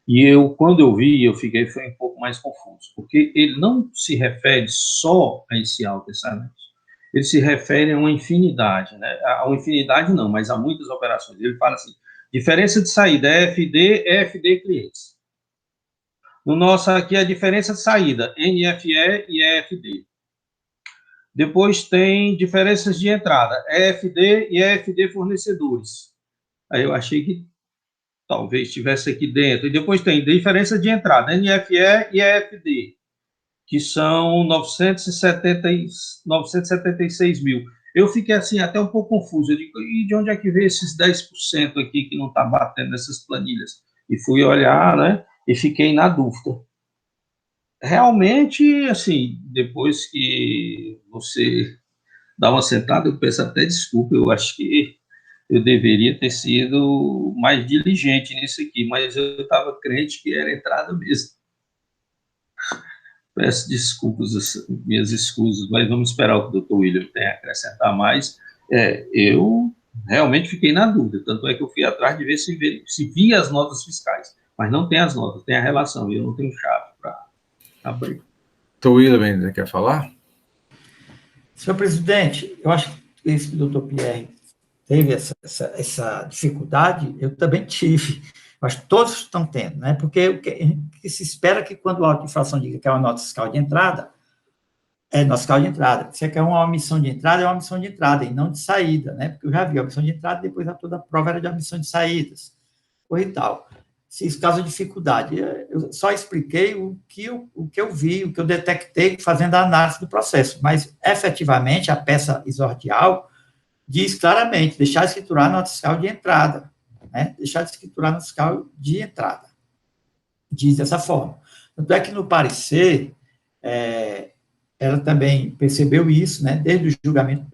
e quando eu vi, foi um pouco mais confuso, porque ele não se refere só a esse auto, esse anexo, ele se refere a uma infinidade, né? A uma infinidade não, mas a muitas operações. Ele fala assim, diferença de saída, EFD clientes. No nosso aqui, a diferença de saída, NFE e EFD. Depois tem diferenças de entrada, EFD e EFD fornecedores. Aí eu achei que talvez estivesse aqui dentro. E depois tem diferença de entrada, NFE e EFD, que são 976 mil. Eu fiquei assim até um pouco confuso. Eu digo, e de onde é que veio esses 10% aqui que não está batendo nessas planilhas? E fui olhar, né? E fiquei na dúvida. Realmente, assim, depois que você dá uma sentada, eu peço até desculpa, eu acho que eu deveria ter sido mais diligente nisso aqui, mas eu estava crente que era entrada mesmo. Peço desculpas, minhas escusas, mas vamos esperar o que o doutor William tem a acrescentar mais. Eu realmente fiquei na dúvida, tanto é que eu fui atrás de ver se via as notas fiscais, mas não tem as notas, tem a relação, e eu não tenho chave para abrir. Doutor William, quer falar? Senhor presidente, eu acho que esse doutor Pierre teve essa dificuldade, eu também tive. Mas todos estão tendo, né? Porque o que se espera que quando o auto de infração diga que é uma nota fiscal de entrada, é nota fiscal de entrada. Se é que é uma omissão de entrada, é uma omissão de entrada, e não de saída, né? Porque eu já vi a omissão de entrada, depois toda a prova era de omissão de saídas, ou e tal. Se caso de dificuldade, eu só expliquei o que eu vi, o que eu detectei fazendo a análise do processo, mas, efetivamente, a peça exordial diz claramente, deixar de escriturar a nota fiscal de entrada, né? Deixar de escriturar no fiscal de entrada. Diz dessa forma. Tanto é que no parecer, ela também percebeu isso, né? Desde o julgamento,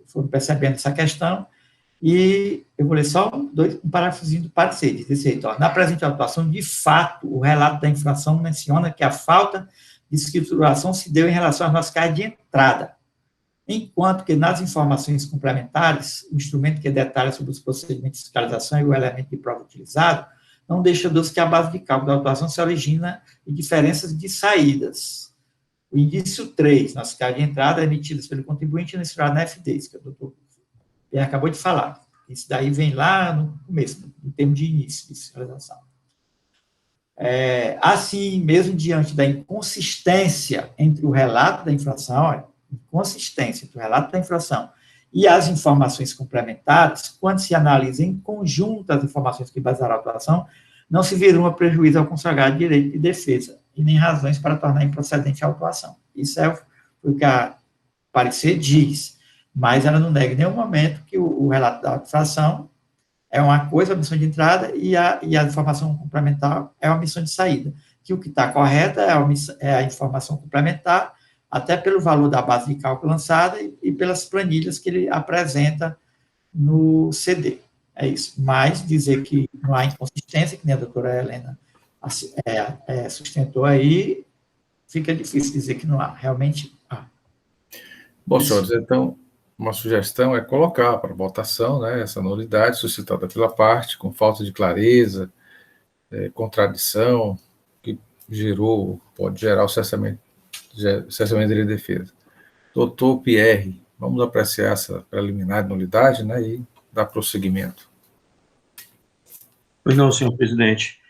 foram percebendo essa questão, e eu vou ler só um parágrafozinho do parecer. Diz assim, ó, na presente autuação, de fato, o relato da infração menciona que a falta de escrituração se deu em relação às notas fiscais de entrada, enquanto que nas informações complementares, o instrumento que detalha sobre os procedimentos de fiscalização e o elemento de prova utilizado, não deixa dúvida que a base de cálculo da autuação se origina em diferenças de saídas. O indício 3, nas fiscais de entrada emitidas pelo contribuinte e iniciado na FDs, que o doutor Pierre acabou de falar. Isso daí vem lá no começo, no termo de início de fiscalização. Assim, mesmo diante da inconsistência entre o relato da infração, olha, inconsistência entre o relato da infração e as informações complementares, quando se analisa em conjunto as informações que basearam a autuação, não se virou um prejuízo ao consagrado direito de defesa e nem razões para tornar improcedente a autuação. Isso é o que a parecer diz, mas ela não nega em nenhum momento que o relato da infração é uma coisa, a omissão de entrada, e a informação complementar é a omissão de saída, que o que está correto é a informação complementar, até pelo valor da base de cálculo lançada e pelas planilhas que ele apresenta no CD. É isso. Mas dizer que não há inconsistência, que nem a doutora Helena sustentou aí, fica difícil dizer que não há. Realmente há. Bom, senhores, então, uma sugestão é colocar para votação, né, essa nulidade suscitada pela parte, com falta de clareza, contradição, que pode gerar o cessamento de defesa. Doutor Pierre, vamos apreciar essa preliminar de nulidade, né, e dar prosseguimento. Pois não, senhor presidente.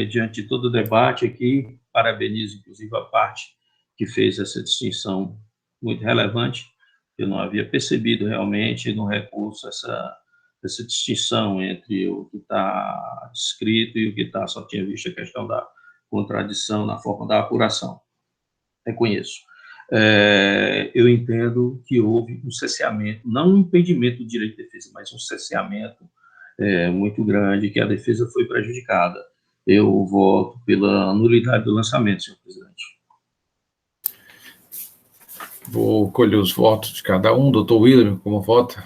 Diante de todo o debate aqui, parabenizo, inclusive, a parte que fez essa distinção muito relevante. Eu não havia percebido realmente no recurso essa distinção entre o que está escrito e o que está, só tinha visto a questão da contradição na forma da apuração. reconheço. Eu entendo que houve um cerceamento, não um impedimento do direito de defesa, mas um cerceamento muito grande, que a defesa foi prejudicada. Eu voto pela nulidade do lançamento, senhor presidente. Vou colher os votos de cada um. Doutor William, como vota?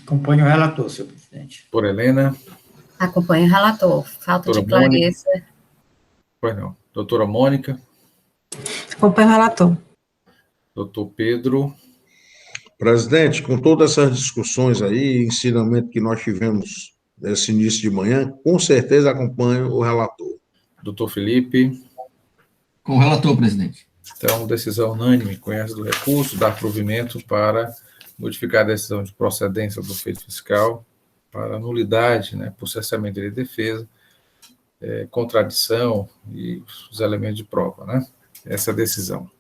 Acompanho o relator, senhor presidente. Por Helena? Acompanho o relator. Falta de clareza. Pois não. Doutora Mônica? Acompanho o relator. Doutor Pedro? Presidente, com todas essas discussões aí, ensinamento que nós tivemos nesse início de manhã, com certeza acompanho o relator. Doutor Felipe? Com o relator, presidente. Então, decisão unânime, conhece do recurso, dá provimento para modificar a decisão de procedência do feito fiscal para nulidade, né, por cessamento de defesa, contradição e os elementos de prova, né? Essa é a decisão.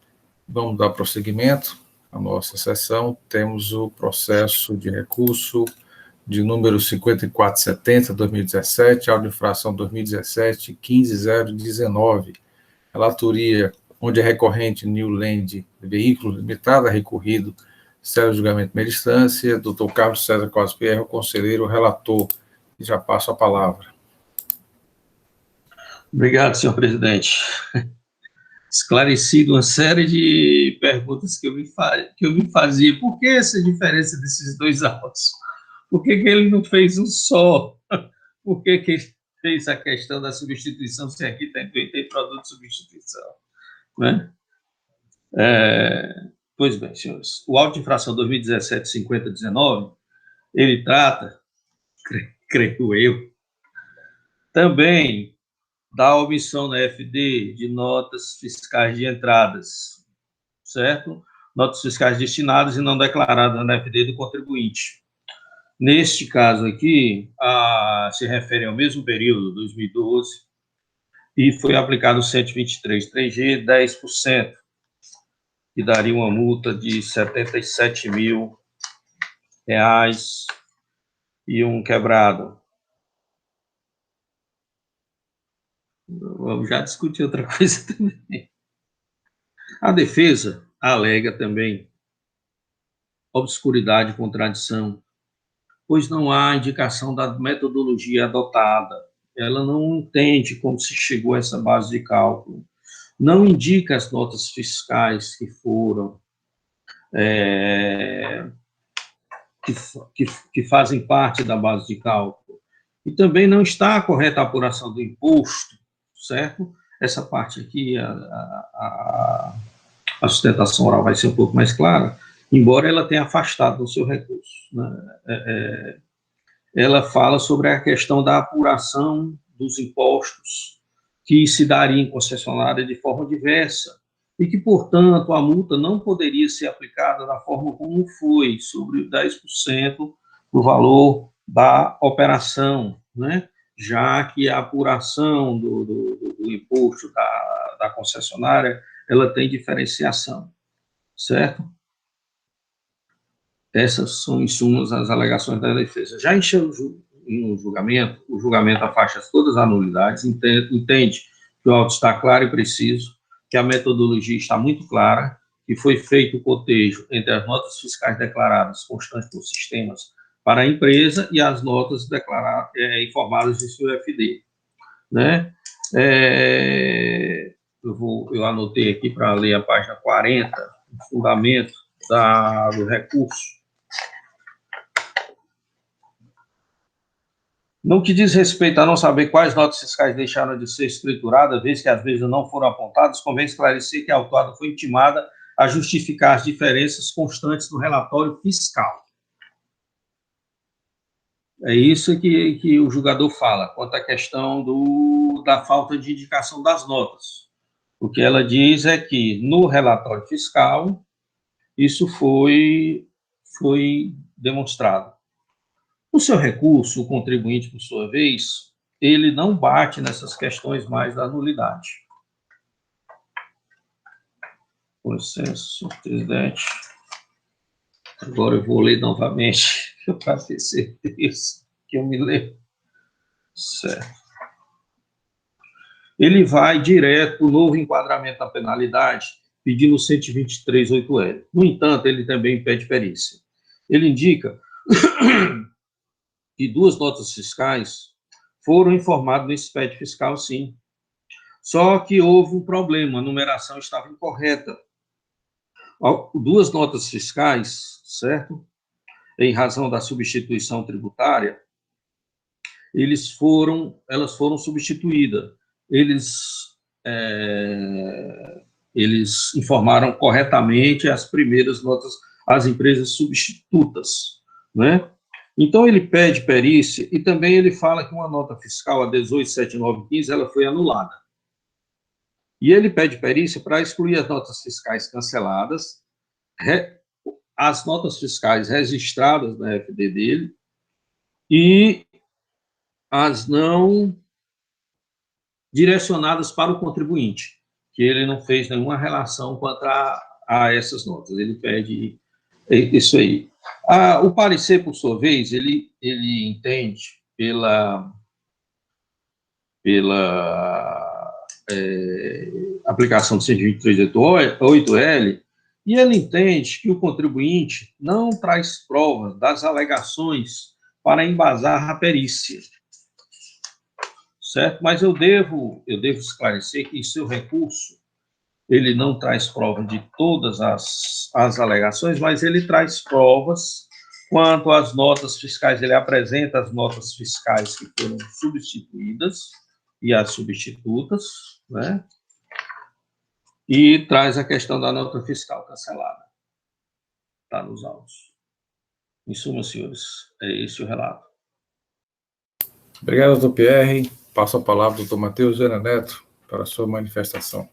Vamos dar prosseguimento à nossa sessão. Temos o processo de recurso de número 5470/2017, auto de infração 2017-15019, relatoria onde é recorrente New Land Veículo Limitada, recorrido, sério julgamento de primeira instância, doutor Carlos César Costa Pierre, o conselheiro, o relator, e já passo a palavra. Obrigado, senhor presidente. Esclarecido uma série de perguntas que eu me fazia. Por que essa diferença desses dois autos? Por que ele não fez um só? Por que ele fez a questão da substituição, se aqui tem produto de substituição? Né? Pois bem, senhores, o auto de infração 2017-5019, ele trata, creio eu, também da omissão na FD de notas fiscais de entradas, certo? Notas fiscais destinadas e não declaradas na FD do contribuinte. Neste caso aqui, se refere ao mesmo período, 2012, e foi aplicado o 123.3G, 10%, que daria uma multa de R$ 77.000 e um quebrado. Vamos já discutir outra coisa também. A defesa alega também obscuridade e contradição, pois não há indicação da metodologia adotada. Ela não entende como se chegou a essa base de cálculo. Não indica as notas fiscais que foram, que fazem parte da base de cálculo. E também não está a correta apuração do imposto, certo? Essa parte aqui, a sustentação oral vai ser um pouco mais clara, embora ela tenha afastado o seu recurso, né? Ela fala sobre a questão da apuração dos impostos que se daria em concessionária de forma diversa e que, portanto, a multa não poderia ser aplicada da forma como foi, sobre 10% do valor da operação, né? Já que a apuração do imposto da concessionária, ela tem diferenciação, certo? Essas são, em suma, as alegações da defesa. Já encheu o julgamento afasta todas as anulidades, entende que o auto está claro e preciso, que a metodologia está muito clara, que foi feito o cotejo entre as notas fiscais declaradas constantes por sistemas para a empresa e as notas declaradas, informadas de seu FD, né? Eu anotei aqui para ler a página 40, o fundamento do recurso. No que diz respeito a não saber quais notas fiscais deixaram de ser escrituradas, vez que às vezes não foram apontadas, convém esclarecer que a autuada foi intimada a justificar as diferenças constantes no relatório fiscal. É isso que o julgador fala, quanto à questão da falta de indicação das notas. O que ela diz é que, no relatório fiscal, isso foi demonstrado. No seu recurso, o contribuinte, por sua vez, ele não bate nessas questões mais da nulidade. Com licença, senhor presidente. Agora eu vou ler novamente, para ter certeza que eu me lembro. Certo. ele vai direto para o novo enquadramento da penalidade, pedindo 123.8L. No entanto, ele também pede perícia. Ele indica que 2 notas fiscais foram informadas nesse PET fiscal, sim. Só que houve um problema, a numeração estava incorreta. 2 notas fiscais, certo? Em razão da substituição tributária, elas foram substituídas. Eles informaram corretamente as primeiras notas, as empresas substitutas, né? Então, ele pede perícia e também ele fala que uma nota fiscal, a 18.7915, ela foi anulada. E ele pede perícia para excluir as notas fiscais canceladas, as notas fiscais registradas na FD dele e as não direcionadas para o contribuinte, que ele não fez nenhuma relação quanto a essas notas. Ele pede isso aí. O parecer, por sua vez, ele entende pela aplicação de 123.8L, e ele entende que o contribuinte não traz provas das alegações para embasar a perícia, certo? Mas eu devo esclarecer que seu recurso, ele não traz prova de todas as alegações, mas ele traz provas quanto às notas fiscais. Ele apresenta as notas fiscais que foram substituídas e as substitutas, né? E traz a questão da nota fiscal cancelada. Está nos autos. Em suma, senhores, é esse o relato. Obrigado, doutor Pierre. Passo a palavra ao doutor Matheus Viana Neto para a sua manifestação.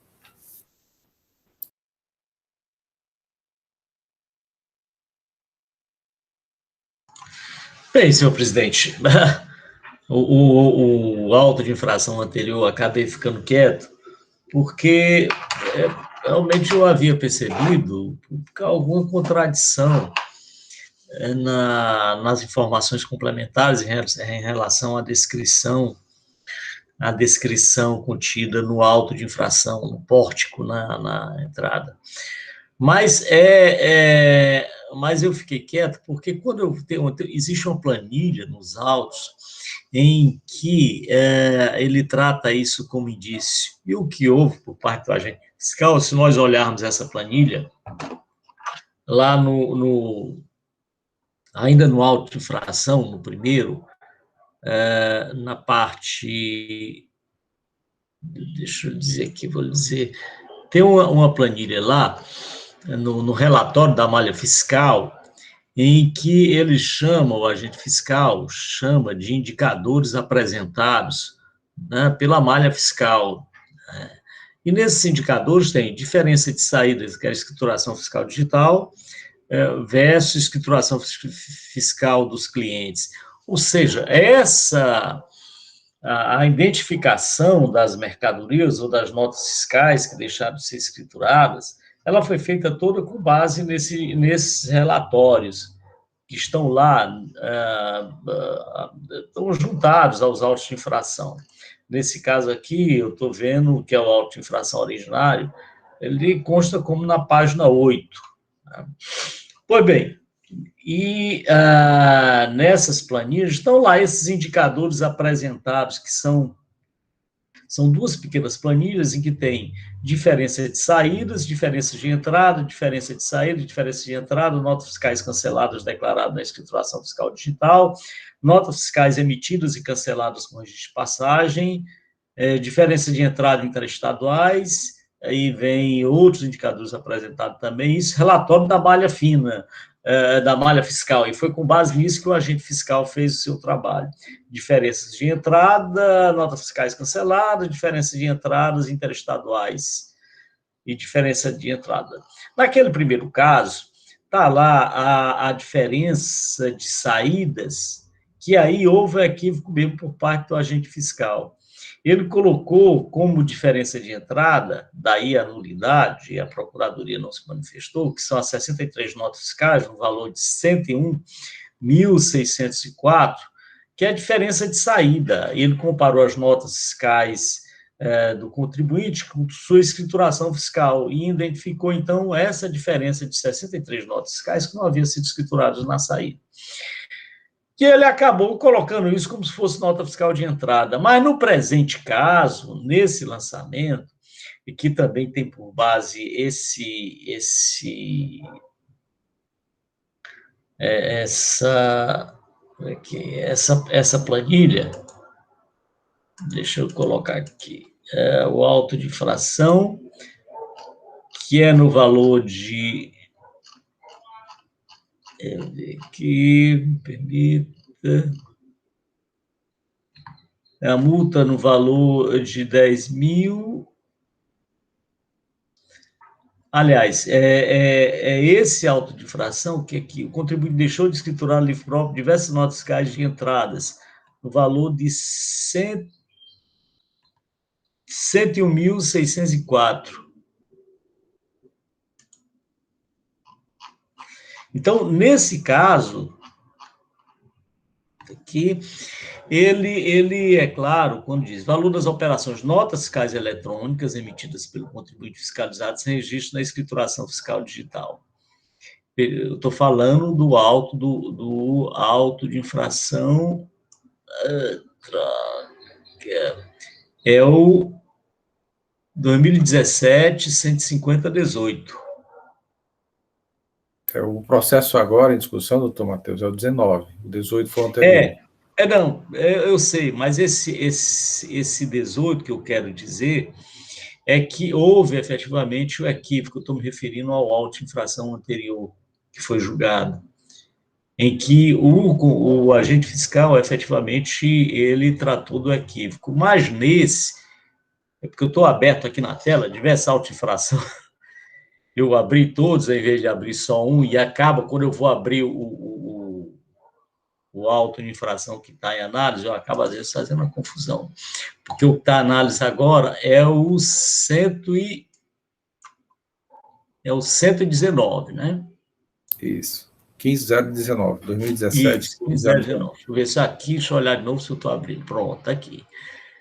Bem, senhor presidente, o auto de infração anterior acabei ficando quieto, porque realmente eu havia percebido alguma contradição nas informações complementares em relação à descrição contida no auto de infração, no pórtico, na entrada. Mas eu fiquei quieto porque quando existe uma planilha nos autos em que ele trata isso como indício. E o que houve por parte do agente fiscal, se nós olharmos essa planilha, lá ainda no auto de infração, no primeiro, na parte, deixa eu dizer aqui, tem uma planilha lá, no relatório da malha fiscal, em que ele chama, o agente fiscal chama de indicadores apresentados, né, pela malha fiscal. E nesses indicadores tem diferença de saídas, que é a escrituração fiscal digital, versus escrituração fiscal dos clientes. Ou seja, a identificação das mercadorias ou das notas fiscais que deixaram de ser escrituradas, ela foi feita toda com base nesses relatórios que estão lá, estão juntados aos autos de infração. Nesse caso aqui, eu estou vendo que é o auto de infração originário, ele consta como na página 8. Pois bem, e nessas planilhas estão lá esses indicadores apresentados, que são 2 pequenas planilhas em que tem diferença de saídas, diferença de entrada, diferença de saída, diferença de entrada, notas fiscais canceladas declaradas na escrituração fiscal digital, notas fiscais emitidas e canceladas com registro de passagem, diferença de entrada interestaduais, aí vem outros indicadores apresentados também, isso, relatório da malha fina, da malha fiscal, e foi com base nisso que o agente fiscal fez o seu trabalho. Diferenças de entrada, notas fiscais canceladas, diferença de entradas interestaduais e diferença de entrada. Naquele primeiro caso, está lá a diferença de saídas, que aí houve equívoco mesmo por parte do agente fiscal. Ele colocou como diferença de entrada, daí a nulidade, e a Procuradoria não se manifestou, que são as 63 notas fiscais, no valor de 101.604, que é a diferença de saída. Ele comparou as notas fiscais do contribuinte com sua escrituração fiscal e identificou, então, essa diferença de 63 notas fiscais que não haviam sido escrituradas na saída. Que ele acabou colocando isso como se fosse nota fiscal de entrada. Mas, no presente caso, nesse lançamento, e que também tem por base essa planilha, deixa eu colocar aqui, o auto de infração, que é no valor de, que me permita, a multa no valor de 10 mil. Aliás, esse auto de infração que aqui o contribuinte deixou de escriturar no livro próprio diversas notas fiscais de entradas no valor de 101.604. Então, nesse caso, aqui, ele é claro, quando diz valor das operações, notas fiscais eletrônicas emitidas pelo contribuinte fiscalizado sem registro na escrituração fiscal digital. Eu estou falando do auto de infração, é o 2017-150-18. O processo agora em discussão, doutor Matheus, é o 19. O 18 foi o anterior. Eu sei, mas esse 18 que eu quero dizer é que houve efetivamente o equívoco, eu estou me referindo ao auto de infração anterior, que foi julgado, em que o agente fiscal, efetivamente, ele tratou do equívoco. Mas nesse, é porque eu estou aberto aqui na tela, diversa auto de infração, eu abri todos, em vez de abrir só um, e acaba, quando eu vou abrir o auto de infração que está em análise, eu acabo, às vezes, fazendo uma confusão. Porque o que está em análise agora é o 119, né? Isso. 15.019, 2017. Isso, 15.019. Deixa eu ver se aqui, deixa eu olhar de novo se eu estou abrindo. Pronto, está aqui.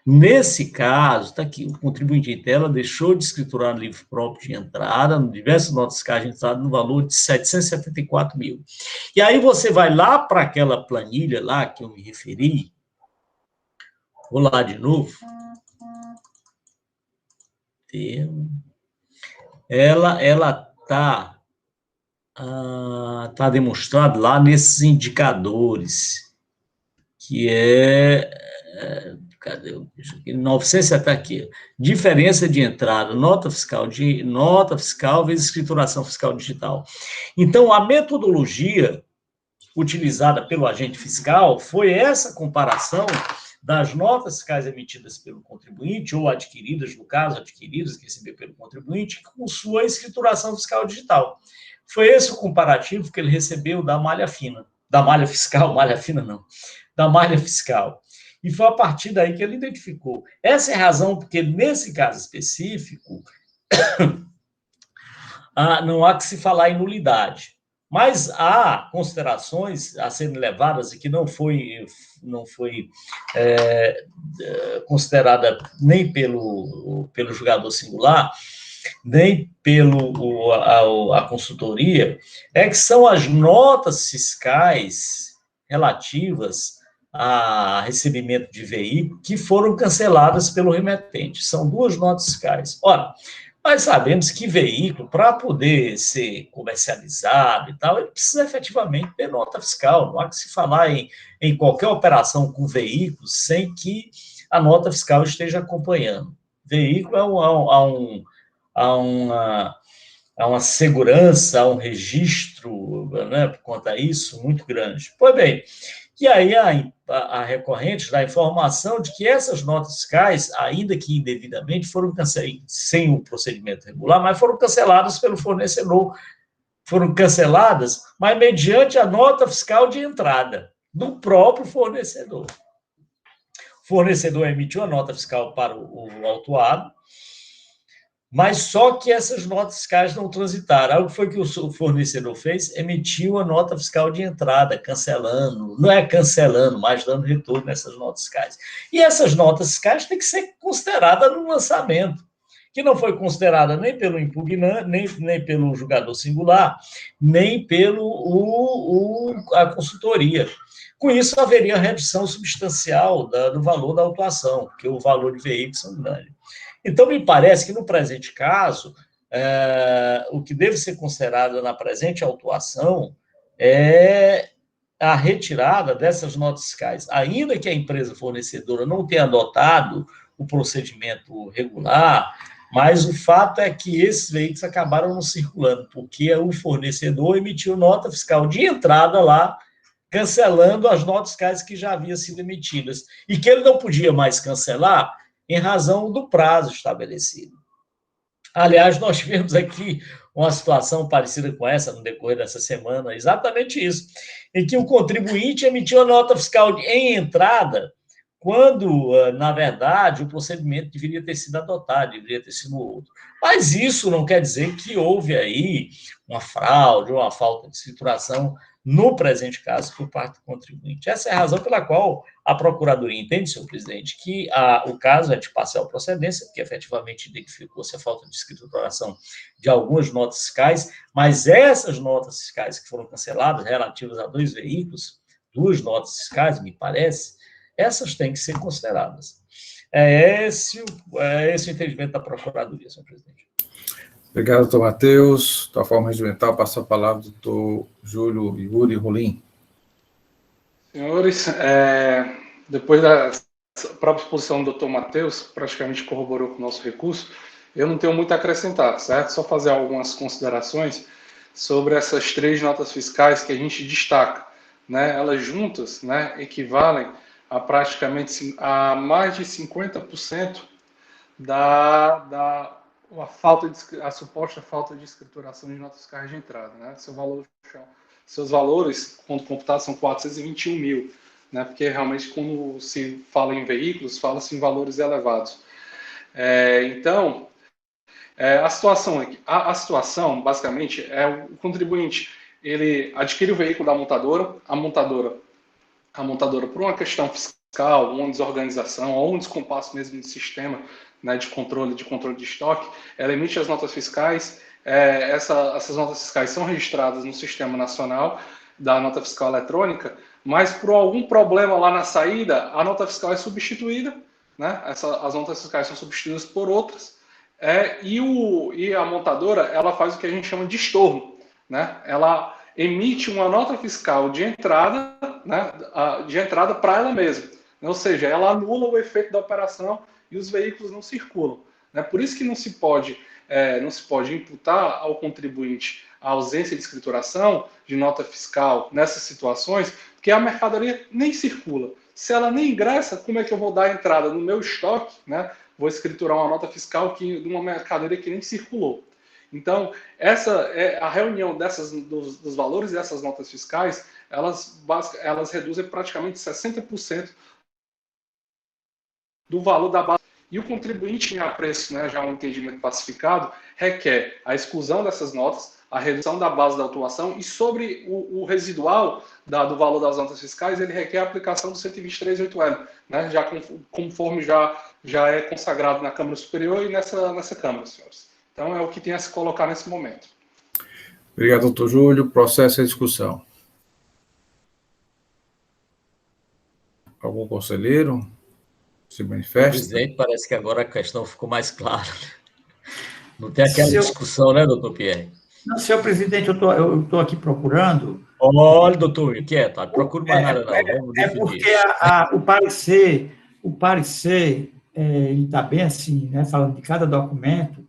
Nesse caso, está aqui, o contribuinte em tela deixou de escriturar no livro próprio de entrada, diversas notas fiscais de entrada, no valor de 774 mil. E aí você vai lá para aquela planilha lá que eu me referi, vou lá de novo. Ela está demonstrada lá nesses indicadores, que cadê? 970 aqui. Diferença de entrada, nota fiscal vezes escrituração fiscal digital. Então, a metodologia utilizada pelo agente fiscal foi essa comparação das notas fiscais emitidas pelo contribuinte, ou adquiridas, no caso, adquiridas, que recebeu pelo contribuinte, com sua escrituração fiscal digital. Foi esse o comparativo que ele recebeu da malha fina. Da malha fiscal, malha fina não. Da malha fiscal. E foi a partir daí que ele identificou. Essa é a razão porque, nesse caso específico, não há que se falar em nulidade. Mas há considerações a serem levadas e que não foi considerada nem pelo julgador singular, nem a consultoria, que são as notas fiscais relativas a recebimento de veículo que foram canceladas pelo remetente. São 2 notas fiscais. Ora, nós sabemos que veículo, para poder ser comercializado e tal, ele precisa efetivamente ter nota fiscal. Não há que se falar em qualquer operação com veículo sem que a nota fiscal esteja acompanhando. Veículo há uma segurança, há um registro, né, por conta disso, muito grande. Pois bem, e aí a recorrente dá a informação de que essas notas fiscais, ainda que indevidamente, foram canceladas, sem o procedimento regular, mas foram canceladas pelo fornecedor. Foram canceladas, mas mediante a nota fiscal de entrada do próprio fornecedor. O fornecedor emitiu a nota fiscal para o autuado, Mas só que essas notas fiscais não transitaram. Algo foi que o fornecedor fez, emitiu a nota fiscal de entrada, cancelando, não é cancelando, mas dando retorno nessas notas fiscais. E essas notas fiscais têm que ser consideradas no lançamento, que não foi considerada nem pelo impugnante, nem pelo julgador singular, nem pelo a consultoria. Com isso, haveria redução substancial do valor da autuação, porque o valor de veículos são grandes. Então, me parece que, no presente caso, o que deve ser considerado na presente autuação é a retirada dessas notas fiscais. Ainda que a empresa fornecedora não tenha adotado o procedimento regular, mas o fato é que esses veículos acabaram não circulando, porque o fornecedor emitiu nota fiscal de entrada lá, cancelando as notas fiscais que já haviam sido emitidas, e que ele não podia mais cancelar em razão do prazo estabelecido. Aliás, nós tivemos aqui uma situação parecida com essa no decorrer dessa semana, exatamente isso, em que o contribuinte emitiu a nota fiscal em entrada, quando, na verdade, o procedimento deveria ter sido adotado, deveria ter sido outro. Mas isso não quer dizer que houve aí uma fraude, uma falta de escrituração no presente caso por parte do contribuinte. Essa é a razão pela qual a Procuradoria entende, senhor presidente, que o caso é de parcial procedência, que efetivamente identificou-se a falta de escrituração de algumas notas fiscais, mas essas notas fiscais que foram canceladas, relativas a 2 veículos, 2 notas fiscais, me parece, essas têm que ser consideradas. É esse o entendimento da Procuradoria, senhor presidente. Obrigado, doutor Matheus. Da forma regimental, passo a palavra ao doutor Júlio Yuri Rolim. Senhores, depois da própria exposição do doutor Matheus, praticamente corroborou com o nosso recurso, eu não tenho muito a acrescentar, certo? Só fazer algumas considerações sobre essas 3 notas fiscais que a gente destaca, né? Elas juntas, né, equivalem a praticamente a mais de 50% a suposta falta de escrituração de notas fiscais de entrada, né? Seus valores, quando computados, são 421 mil, né? Porque realmente, quando se fala em veículos, fala-se em valores elevados. Então, a situação, basicamente, é o contribuinte, ele adquire o veículo da montadora, a montadora, por uma questão fiscal, uma desorganização, ou um descompasso mesmo de sistema, né, de controle de estoque, ela emite as notas fiscais. Essas notas fiscais são registradas no Sistema Nacional da Nota Fiscal Eletrônica, mas por algum problema lá na saída, a nota fiscal é substituída, né? As notas fiscais são substituídas por outras, e a montadora, ela faz o que a gente chama de estorno, né? Ela emite uma nota fiscal de entrada, né, para ela mesma, ou seja, ela anula o efeito da operação e os veículos não circulam, né? Por isso que não se pode imputar ao contribuinte a ausência de escrituração de nota fiscal nessas situações, porque a mercadoria nem circula. Se ela nem ingressa, como é que eu vou dar entrada no meu estoque, né? Vou escriturar uma nota fiscal de uma mercadoria que nem circulou. Então, a reunião dos valores dessas notas fiscais, elas reduzem praticamente 60% do valor da base. E o contribuinte em apreço, né, já um entendimento pacificado, requer a exclusão dessas notas, a redução da base da autuação, e sobre o residual do valor das notas fiscais, ele requer a aplicação do 123.8L, né, conforme já é consagrado na Câmara Superior e nessa Câmara, senhores. Então, é o que tem a se colocar nesse momento. Obrigado, doutor Júlio. Processo e discussão. Algum conselheiro se manifesta? Presidente, parece que agora a questão ficou mais clara. Não tem aquela discussão, né, doutor Pierre? Não, senhor presidente, eu estou aqui procurando. Olha, doutor, inquieto, não procuro mais nada, não. Vamos porque o parecer ele está bem assim, né, falando de cada documento.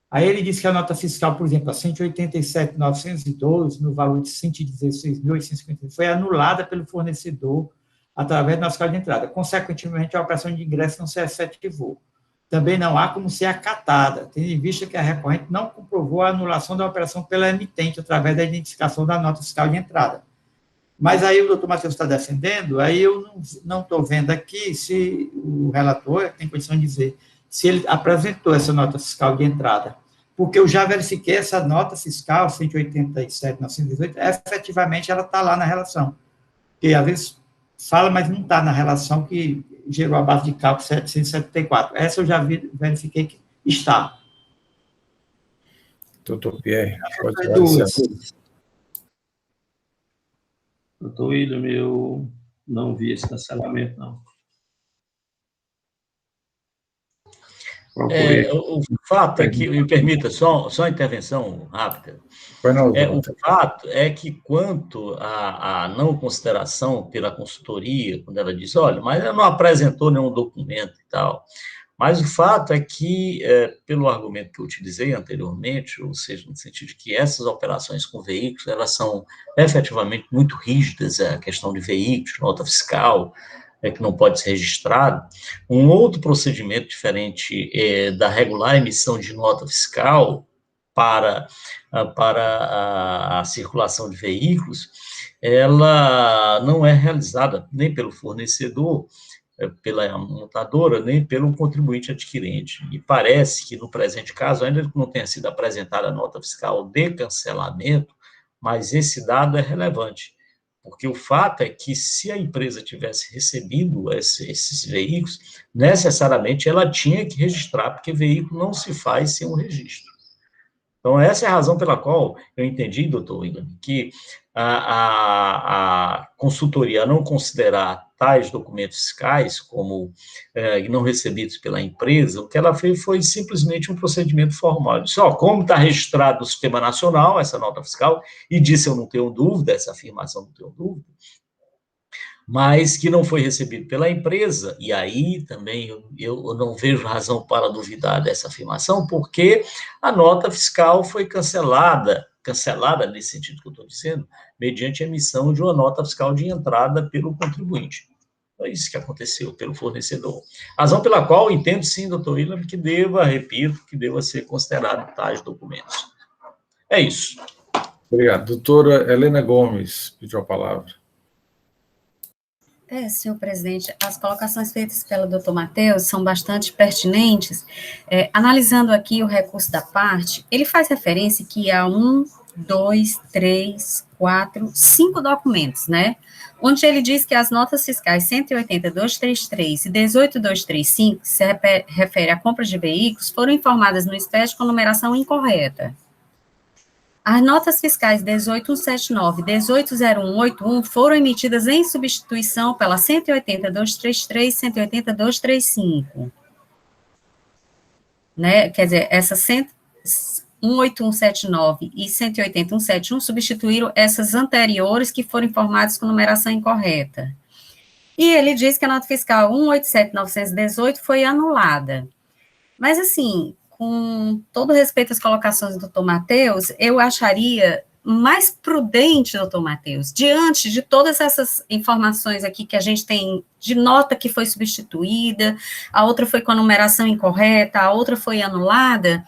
Aí ele diz que a nota fiscal, por exemplo, a 187.912, no valor de 116.850, foi anulada pelo fornecedor através da nota fiscal de entrada. Consequentemente, a operação de ingresso não se efetivou. Também não há como ser acatada, tendo em vista que a recorrente não comprovou a anulação da operação pela emitente através da identificação da nota fiscal de entrada. Mas aí o doutor Matheus está defendendo, aí eu não estou vendo aqui se o relator tem condição de dizer se ele apresentou essa nota fiscal de entrada, porque eu já verifiquei essa nota fiscal 187.918, efetivamente ela está lá na relação, porque às vezes fala, mas não está na relação que gerou a base de cálculo 774. Essa eu já verifiquei que está. Doutor Pierre, pode esclarecer. Doutor William, eu não vi esse cancelamento, não. O fato é que, me permita só uma intervenção rápida. O fato é que, quanto à não consideração pela consultoria, quando ela diz, olha, mas ela não apresentou nenhum documento e tal, mas o fato é que, pelo argumento que eu utilizei anteriormente, ou seja, no sentido de que essas operações com veículos, elas são efetivamente muito rígidas, a questão de veículos, nota fiscal, que não pode ser registrado. Um outro procedimento diferente da regular emissão de nota fiscal para a circulação de veículos, ela não é realizada nem pelo fornecedor, pela montadora, nem pelo contribuinte adquirente. E parece que, no presente caso, ainda não tenha sido apresentada a nota fiscal de cancelamento, mas esse dado é relevante, porque o fato é que, se a empresa tivesse recebido esses veículos, necessariamente ela tinha que registrar, porque veículo não se faz sem um registro. Então, essa é a razão pela qual eu entendi, doutor William, que a consultoria não considerar tais documentos fiscais como não recebidos pela empresa, o que ela fez foi simplesmente um procedimento formal. Disse, como está registrado no Sistema Nacional essa nota fiscal, e disse, eu não tenho dúvida, essa afirmação não tenho dúvida, mas que não foi recebido pela empresa, e aí também eu não vejo razão para duvidar dessa afirmação, porque a nota fiscal foi cancelada nesse sentido que eu estou dizendo, mediante a emissão de uma nota fiscal de entrada pelo contribuinte. É isso que aconteceu pelo fornecedor. Razão pela qual eu entendo, sim, doutor William, que deva ser considerado tais documentos. É isso. Obrigado. Doutora Helena Gomes pediu a palavra. Senhor presidente, as colocações feitas pelo doutor Matheus são bastante pertinentes. Analisando aqui o recurso da parte, ele faz referência que há 1, 2, 3, 4, 5 documentos, né? Onde ele diz que as notas fiscais 180.233 e 18.235, que se refere à compra de veículos, foram informadas no SPED com numeração incorreta. As notas fiscais 18.179 e 18.0181 foram emitidas em substituição pela 180.233 e 180.235. Né? Quer dizer, essa 18179 e 180.171 substituíram essas anteriores que foram informadas com numeração incorreta. E ele diz que a nota fiscal 187.918 foi anulada. Mas, assim, com todo respeito às colocações do doutor Matheus, eu acharia mais prudente, doutor Matheus, diante de todas essas informações aqui que a gente tem de nota que foi substituída, a outra foi com a numeração incorreta, a outra foi anulada,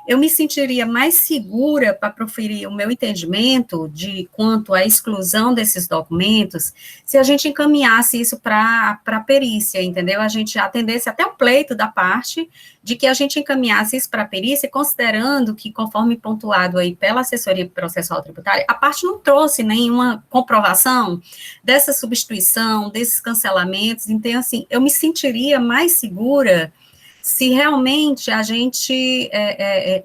eu me sentiria mais segura para proferir o meu entendimento de quanto à exclusão desses documentos, se a gente encaminhasse isso para a perícia, entendeu? A gente atendesse até o pleito da parte de que a gente encaminhasse isso para a perícia, considerando que, conforme pontuado aí pela assessoria processual tributária, a parte não trouxe nenhuma comprovação dessa substituição, desses cancelamentos. Então, assim, eu me sentiria mais segura se realmente a gente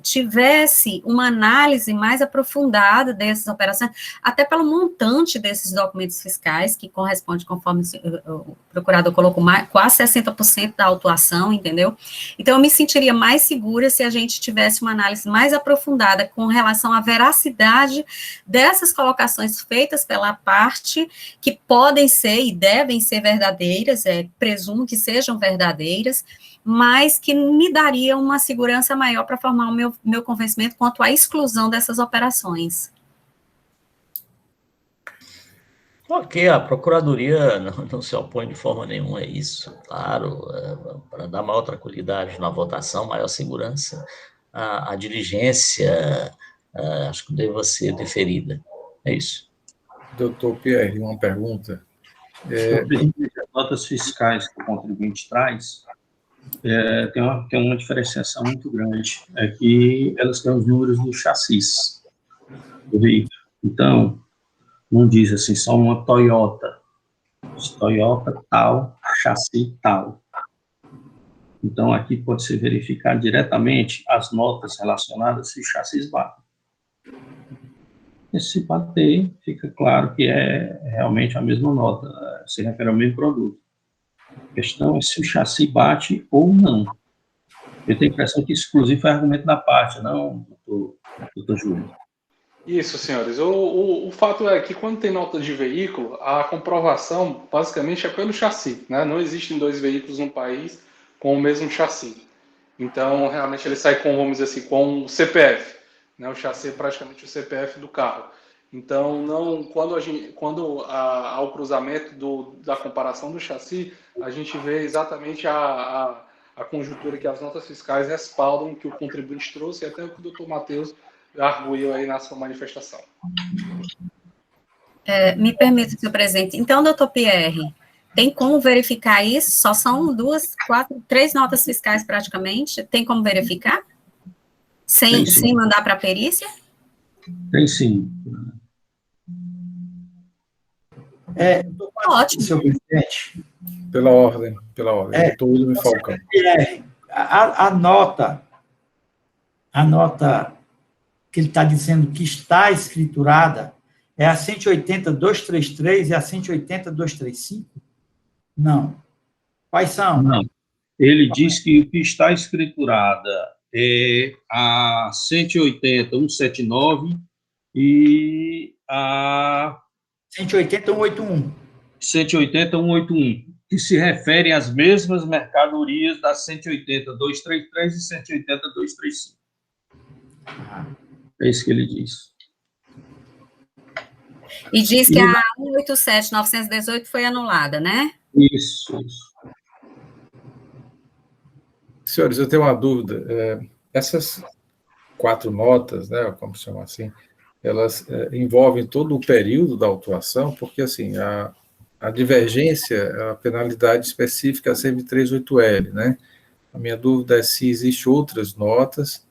tivesse uma análise mais aprofundada dessas operações, até pelo montante desses documentos fiscais, que corresponde, conforme o procurador colocou, quase 60% da autuação, entendeu? Então, eu me sentiria mais segura se a gente tivesse uma análise mais aprofundada com relação à veracidade dessas colocações feitas pela parte, que podem ser e devem ser verdadeiras, presumo que sejam verdadeiras, mas que me daria uma segurança maior para formar o meu convencimento quanto à exclusão dessas operações. Ok, a Procuradoria não se opõe de forma nenhuma a isso, claro, para dar maior tranquilidade na votação, maior segurança, a diligência, acho que deva ser deferida. É isso. Doutor Pierre, uma pergunta. Sobre as notas fiscais que o contribuinte traz, tem uma diferenciação muito grande, é que elas têm os números do chassis do veículo. Então, não diz assim, só uma Toyota, Toyota tal, chassi tal. Então, aqui pode ser verificar diretamente as notas relacionadas se o chassi bate. E se bater, fica claro que é realmente a mesma nota, se refere ao mesmo produto. A questão é se o chassi bate ou não. Eu tenho a impressão que isso, inclusive, foi argumento da parte, não, doutor Júlio? Isso, senhores. O fato é que quando tem nota de veículo, a comprovação basicamente é pelo chassi, né? Não existem dois veículos no país com o mesmo chassi. Então, realmente, ele sai com, vamos dizer assim, com o CPF, né? O chassi é praticamente o CPF do carro. Então, não, quando há o cruzamento da comparação do chassi, a gente vê exatamente a conjuntura que as notas fiscais respaldam que o contribuinte trouxe, e até o que o doutor Matheus arguiu aí na sua manifestação. Me permita, senhor presidente. Então, doutor Pierre, tem como verificar isso? Só são 3 notas fiscais praticamente. Tem como verificar? Sem mandar para a perícia? Tem sim. Ótimo. Senhor presidente. Pela ordem. Doutor William Falcão. A nota que ele está dizendo que está escriturada é a 180.233 e a 180.235? Não. Quais são? Não. Ele diz que o que está escriturada é a 180.179 e a 180.181. 180.181, que se referem às mesmas mercadorias da 180.233 e 180.235. É isso que ele diz. E diz que a 187.918 foi anulada, né? Isso. Senhores, eu tenho uma dúvida. Essas 4 notas, né, como se chama assim, elas envolvem todo o período da autuação, porque assim, a divergência, a penalidade específica é a CM38L, né? A minha dúvida é se existem outras notas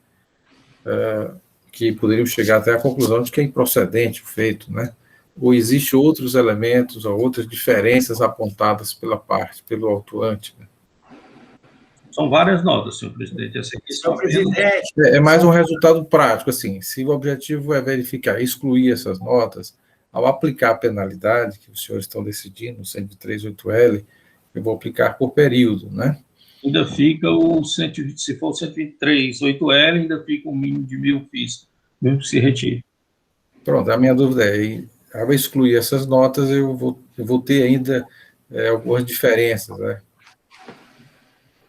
que poderiam chegar até a conclusão de que é improcedente o feito, né? Ou existem outros elementos ou outras diferenças apontadas pelo autuante, né? São várias notas, senhor presidente. Senhor presidente. É mais um resultado prático, assim, se o objetivo é verificar, excluir essas notas, ao aplicar a penalidade que os senhores estão decidindo, o 103.8L, eu vou aplicar por período, né? Ainda fica se for o 103.8L, ainda fica um mínimo de 1.000 FIIs, mesmo que se retire. Pronto, a minha dúvida é, ao excluir essas notas, eu vou ter ainda algumas diferenças, né?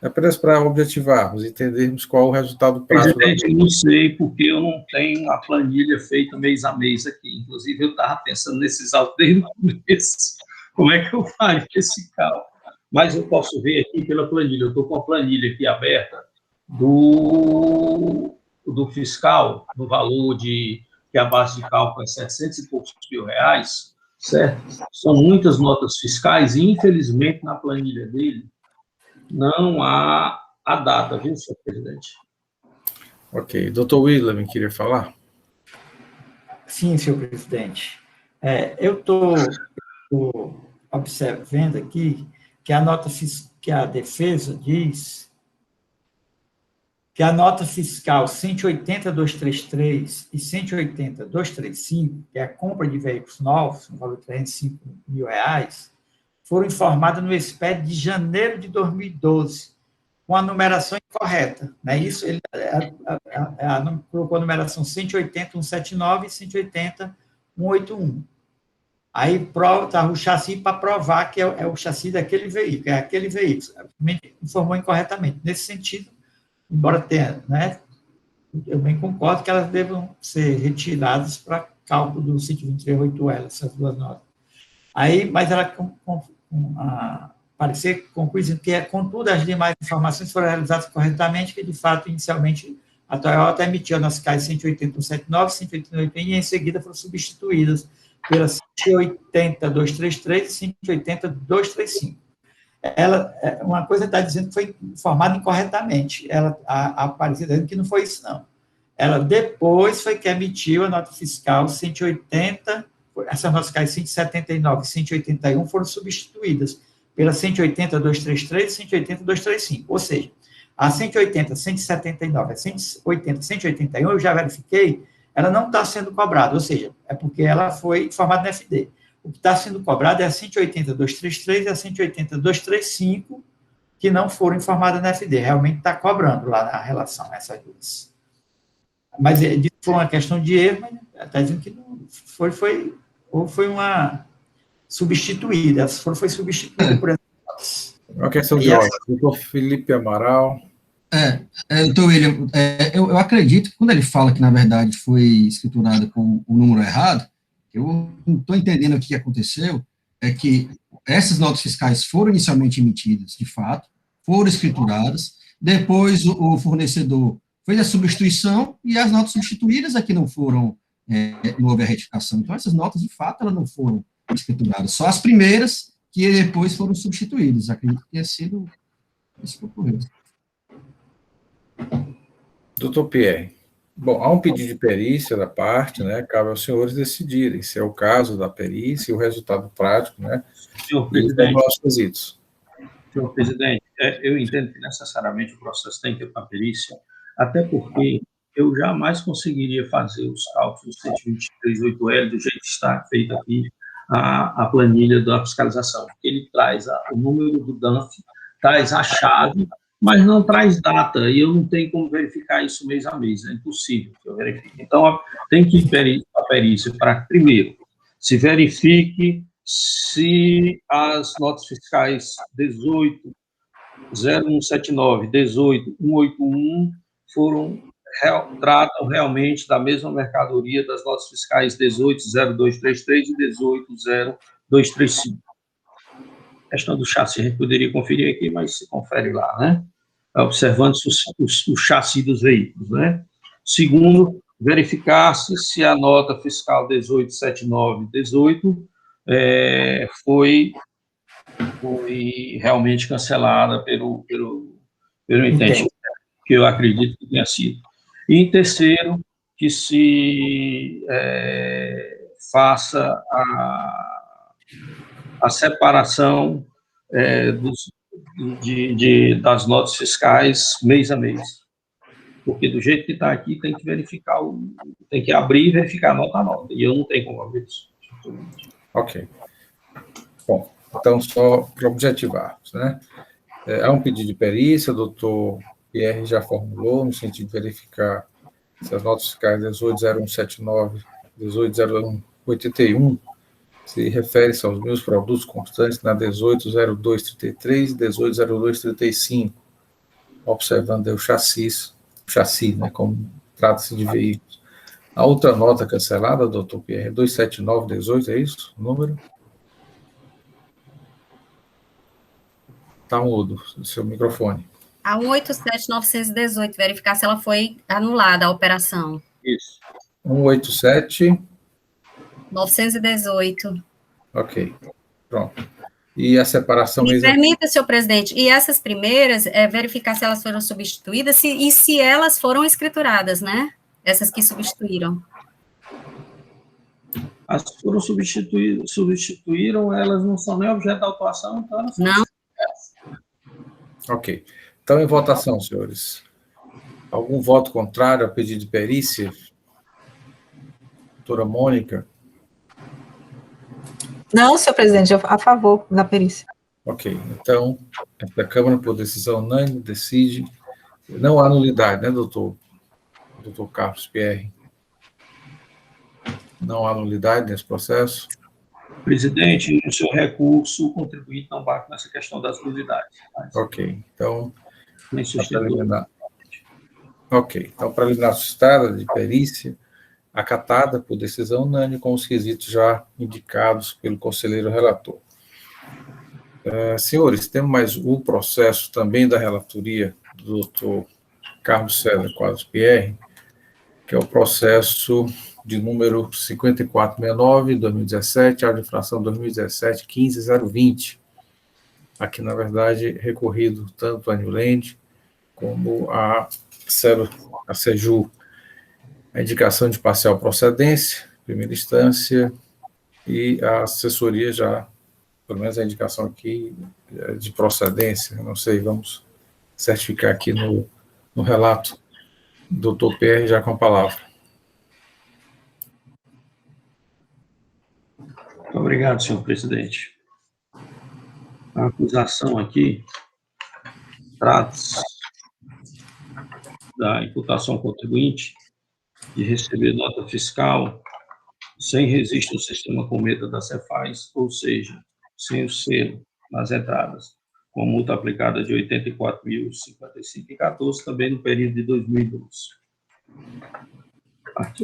Apenas para objetivarmos, entendermos qual o resultado prático. Presidente, eu não sei, porque eu não tenho a planilha feita mês a mês aqui. Inclusive, eu estava pensando nesses autos desde o começo. Como é que eu faço esse cálculo? Mas eu posso ver aqui pela planilha. Eu estou com a planilha aqui aberta do fiscal, no valor que a base de cálculo é 700 e poucos mil reais, certo? São muitas notas fiscais e, infelizmente, na planilha dele, não há a data, viu, senhor presidente? Ok. Doutor William, queria falar? Sim, senhor presidente. Eu estou observando aqui que que a defesa diz que a nota fiscal 180.233 e 180.235, que é a compra de veículos novos, no valor de 305 mil reais, foram informadas no expédio de janeiro de 2012, com a numeração incorreta. Né? Isso, ele colocou a numeração 180.179 e 180.181. Aí está o chassi para provar que é o chassi daquele veículo, é aquele veículo. Informou incorretamente. Nesse sentido, embora tenha, né, eu bem concordo que elas devam ser retiradas para cálculo do 123.8L, essas 2 notas. Aí, mas ela parecer concluir que, contudo, as demais informações foram realizadas corretamente, que, de fato, inicialmente, a Toyota emitiu nas CAIs 180.179, 180.180, e, em seguida, foram substituídas pelas 180.233 e 180.235. uma coisa está dizendo que foi informada incorretamente. A Aparecida está dizendo que não foi isso, não. Ela depois foi que emitiu a nota fiscal 180, essas notas fiscais 179 e 181 foram substituídas pela 180.233 e 180.235. Ou seja, a 180, 179, a 180, 181, eu já verifiquei, ela não está sendo cobrada, ou seja, é porque ela foi informada no FD. O que está sendo cobrado é a 180.233 e a 180.235, que não foram informadas no FD. Realmente está cobrando lá na relação, essas duas. Mas foi uma questão de erro, mas está dizendo que não foi uma substituída, foi substituída por essas. Uma questão de ordem. Doutor Felipe Amaral. Doutor William, eu acredito que quando ele fala que, na verdade, foi escriturada com o número errado, eu não estou entendendo o que aconteceu, é que essas notas fiscais foram inicialmente emitidas, de fato, foram escrituradas, depois o fornecedor fez a substituição e as notas substituídas aqui não foram, não houve a retificação. Então, essas notas, de fato, elas não foram escrituradas, só as primeiras que depois foram substituídas. Acredito que tenha sido isso que ocorreu. Doutor Pierre, bom, há um pedido de perícia da parte, né, cabe aos senhores decidirem se é o caso da perícia e o resultado prático, né, senhor presidente, senhor presidente, eu entendo que necessariamente o processo tem que ter uma perícia, até porque eu jamais conseguiria fazer os cálculos do 123.8L do jeito que está feito aqui a planilha da fiscalização, porque ele traz o número do DANF, traz a chave, mas não traz data, e eu não tenho como verificar isso mês a mês, é impossível que eu verifique. Então, tem que ir a perícia para, primeiro, se verifique se as notas fiscais 18.0179, 18.181 tratam realmente da mesma mercadoria das notas fiscais 18.0233 e 18.0235. A questão do chassi a gente poderia conferir aqui, mas se confere lá, né? Observando o chassi dos veículos, né? Segundo, verificar-se se a nota fiscal 187918 foi realmente cancelada pelo intendente, que eu acredito que tenha sido. E, em terceiro, que se faça a separação das notas fiscais mês a mês. Porque, do jeito que está aqui, tem que verificar, tem que abrir e verificar nota a nota. E eu não tenho como abrir isso. Ok. Bom, então, só para objetivarmos, né? Há um pedido de perícia, o doutor Pierre já formulou, no sentido de verificar se as notas fiscais 18.0179, 18.0181 se refere-se aos meus produtos constantes na 18.0233 e 18.0235, observando o chassi, né, como trata-se de veículos. A outra nota cancelada, doutor Pierre, é 27918, é isso o número? Está mudo o seu microfone. A 187.918, verificar se ela foi anulada, a operação. Isso. 918. Ok, pronto. E a separação... Me permita, senhor presidente, e essas primeiras, verificar se elas foram substituídas e se elas foram escrituradas, né? Essas que substituíram. As que foram substituíram, elas não são nem objeto da autuação, então elas não. Ok. Então, em votação, senhores. Algum voto contrário ao pedido de perícia? Doutora Mônica? Não, senhor presidente, a favor da perícia. Ok. Então, a Câmara, por decisão unânime, decide. Não há nulidade, né, doutor Carlos Pierre? Não há nulidade nesse processo? Presidente, no seu recurso, o contribuinte não bate nessa questão das nulidades. Ok. Então, para eliminar suscitada de perícia, acatada por decisão unânime, com os quesitos já indicados pelo conselheiro relator. Senhores, temos mais um processo também da relatoria do doutor Carlos César Quadros Pierre, que é o processo de número 5469, 2017, a infração 2017-15020. aqui, na verdade, recorrido tanto a Newland como a SEJU, a indicação de parcial procedência, primeira instância, e a assessoria já, pelo menos a indicação aqui de procedência, não sei, vamos certificar aqui no relato. Doutor PR, já com a palavra. Muito obrigado, senhor presidente. A acusação aqui trata-se da imputação ao contribuinte de receber nota fiscal sem registro no sistema Cometa da Cefaz, ou seja, sem o selo nas entradas, com multa aplicada de R$ 84.055,14, também no período de 2012.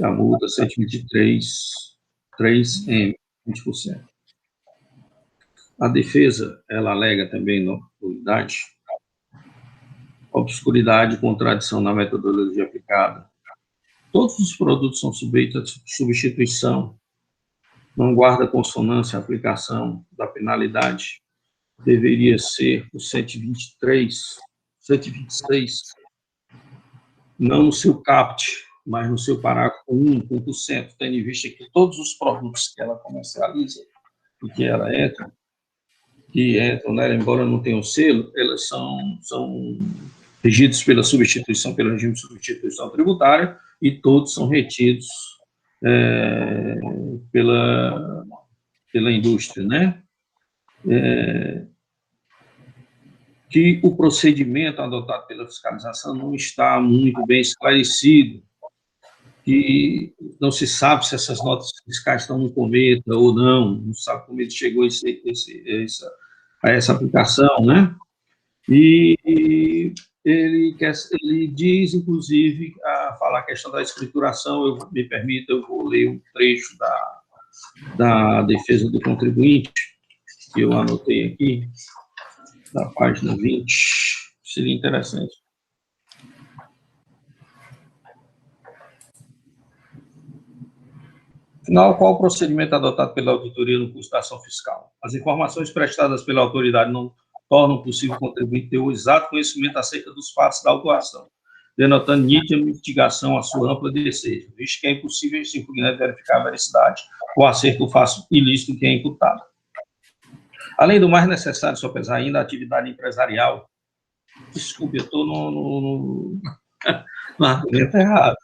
A multa 123,3M, 20%. A defesa, ela alega também nulidade, obscuridade e contradição na metodologia aplicada. Todos os produtos são sujeitos a substituição, não guarda consonância a aplicação da penalidade. Deveria ser o 126, não no seu caput, mas no seu parágrafo 1.100, tendo em vista que todos os produtos que ela comercializa e que ela entra, né, embora não tenham selo, elas são regidos pela substituição, pelo regime de substituição tributária, e todos são retidos pela indústria, né? Que o procedimento adotado pela fiscalização não está muito bem esclarecido, que não se sabe se essas notas fiscais estão no Cometa ou não sabe como ele chegou a essa aplicação, né? E ele diz, inclusive, a falar a questão da escrituração, me permita, eu vou ler um trecho da defesa do contribuinte, que eu anotei aqui, da página 20, seria interessante. Afinal, qual o procedimento adotado pela auditoria no curso da ação fiscal? As informações prestadas pela autoridade não tornam possível o contribuinte ter o exato conhecimento acerca dos fatos da autuação, denotando nítida mitigação à sua ampla defesa, visto que é impossível esse impugnante verificar a veracidade ou acerto do fato ilícito que é imputado. Além do mais, necessário sopesar ainda a atividade empresarial. Desculpe, eu estou no argumento errado.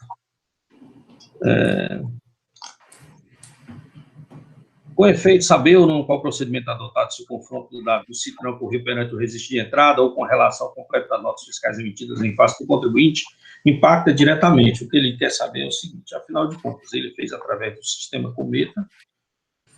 Com efeito, saber ou não qual procedimento adotado se o confronto do CITRAN ocorreu perante o registro de entrada ou com relação ao completo das notas fiscais emitidas em face do contribuinte, impacta diretamente. O que ele quer saber é o seguinte: afinal de contas, ele fez através do sistema Cometa,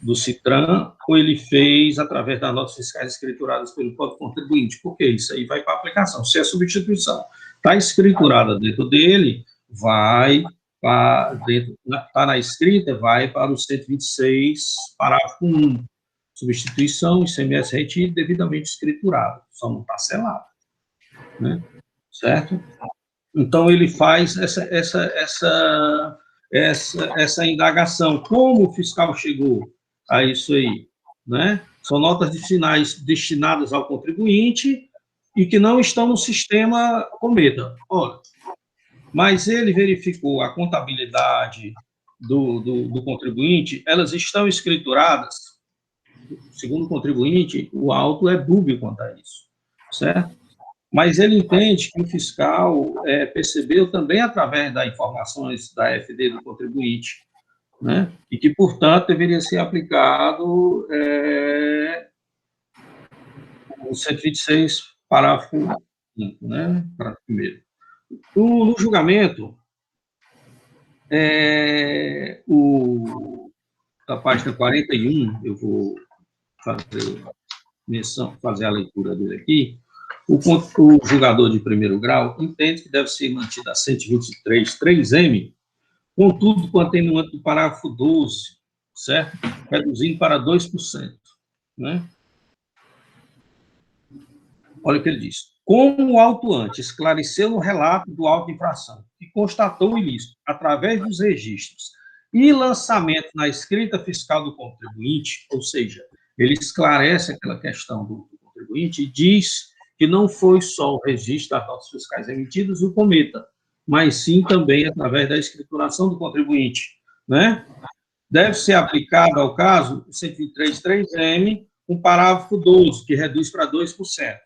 do CITRAN, ou ele fez através das notas fiscais escrituradas pelo próprio contribuinte? Porque isso aí vai para a aplicação. Se a substituição está escriturada dentro dele, vai está na escrita, vai para o 126, parágrafo 1. Substituição, ICMS retido, devidamente escriturado, só não está selado. Né? Certo? Então, ele faz essa indagação. Como o fiscal chegou a isso aí? Né? São notas de finais destinadas ao contribuinte e que não estão no sistema Cometa. Ora, mas ele verificou a contabilidade do contribuinte, elas estão escrituradas. Segundo o contribuinte, o auto é dúbio quanto a isso, certo? Mas ele entende que o fiscal percebeu também através das informações da FD do contribuinte, né? E que, portanto, deveria ser aplicado o 126, parágrafo 5, né? Parágrafo 1º. No julgamento, da página 41, eu vou fazer a leitura dele aqui. O julgador de primeiro grau entende que deve ser mantida a 123.3M, contudo, contém no âmbito do parágrafo 12, certo? Reduzindo para 2%, né? Olha o que ele diz. Como o autuante esclareceu no relato do auto de infração que constatou o ilícito através dos registros e lançamento na escrita fiscal do contribuinte, ou seja, ele esclarece aquela questão do contribuinte, contribuinte e diz que não foi só o registro das notas fiscais emitidas e o cometa, mas sim também através da escrituração do contribuinte, né? Deve ser aplicado ao caso o 123.3M, um parágrafo 12, que reduz para 2%.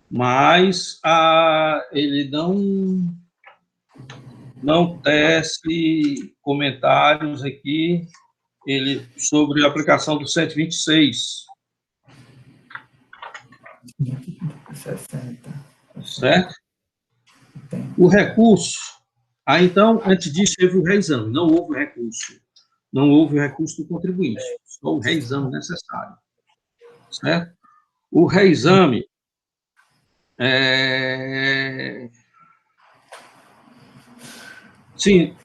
Mas ele não tece comentários aqui sobre a aplicação do 126. 60. Certo? O recurso. Então, antes disso, teve o reexame. Não houve recurso. Não houve o recurso do contribuinte. Só o reexame necessário. Certo? O reexame Sim,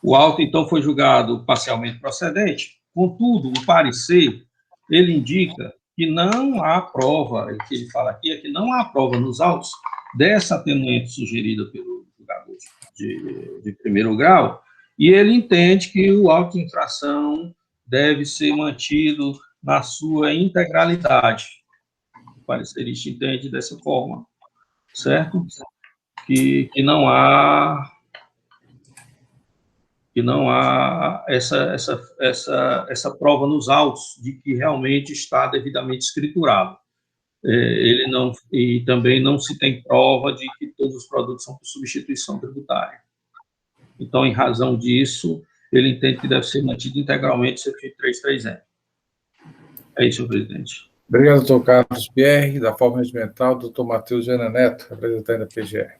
o auto, então, foi julgado parcialmente procedente, contudo, o parecer, ele indica que não há prova, o que ele fala aqui é que não há prova nos autos dessa atenuante sugerida pelo julgador de primeiro grau, e ele entende que o auto de infração deve ser mantido na sua integralidade. O parecerista entende dessa forma, certo? Que não há essa prova nos autos de que realmente está devidamente escriturado. E também não se tem prova de que todos os produtos são por substituição tributária. Então, em razão disso, ele entende que deve ser mantido integralmente o 123.3M. É isso, senhor presidente. Obrigado, doutor Carlos Pierre. Da forma regimental, doutor Matheus Viana Neto, representante da PGR.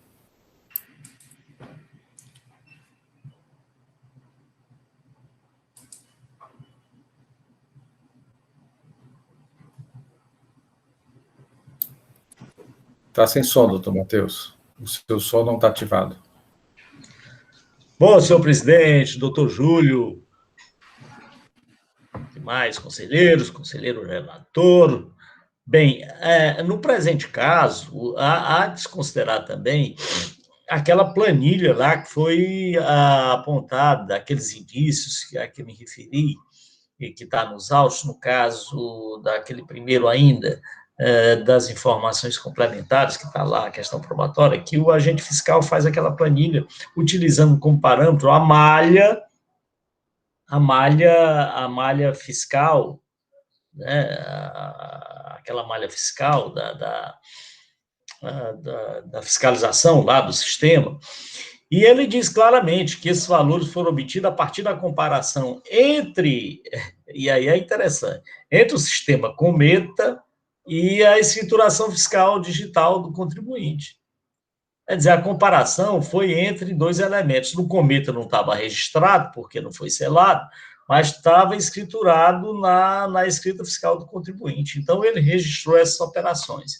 Está sem som, doutor Matheus. O seu som não está ativado. Bom, senhor presidente, doutor Júlio, demais conselheiros, conselheiro relator. Bem, no presente caso, há de se considerar também aquela planilha lá que foi apontada, aqueles indícios a que me referi, e que está nos autos, no caso daquele primeiro ainda, das informações complementares, que está lá a questão probatória, que o agente fiscal faz aquela planilha utilizando como parâmetro a malha fiscal, né, aquela malha fiscal da fiscalização lá do sistema, e ele diz claramente que esses valores foram obtidos a partir da comparação entre, e aí é interessante, entre o sistema Cometa e a escrituração fiscal digital do contribuinte. Quer dizer, a comparação foi entre dois elementos. No Cometa não estava registrado, porque não foi selado, mas estava escriturado na escrita fiscal do contribuinte. Então, ele registrou essas operações.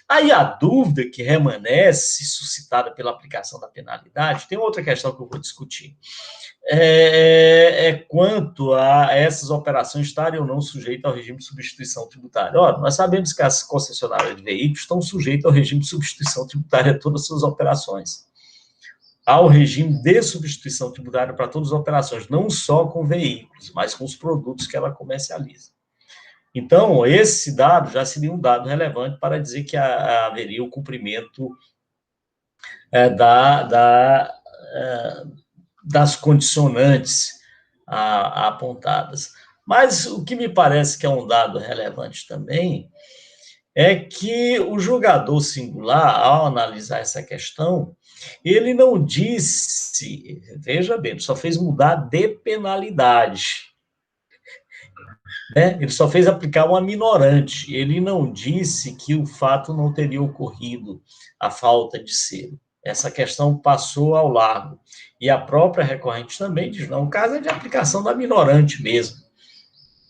Aí, a dúvida que remanesce, suscitada pela aplicação da penalidade, tem outra questão que eu vou discutir, quanto a essas operações estarem ou não sujeitas ao regime de substituição tributária. Ora, nós sabemos que as concessionárias de veículos estão sujeitas ao regime de substituição tributária a todas as suas operações. Há o regime de substituição tributária para todas as operações, não só com veículos, mas com os produtos que ela comercializa. Então, esse dado já seria um dado relevante para dizer que haveria o cumprimento das condicionantes apontadas. Mas o que me parece que é um dado relevante também é que o julgador singular, ao analisar essa questão, ele não disse, veja bem, ele só fez mudar de penalidade, né? Ele só fez aplicar uma minorante, ele não disse que o fato não teria ocorrido, a falta de selo. Essa questão passou ao largo. E a própria recorrente também diz, não, o caso é de aplicação da minorante mesmo,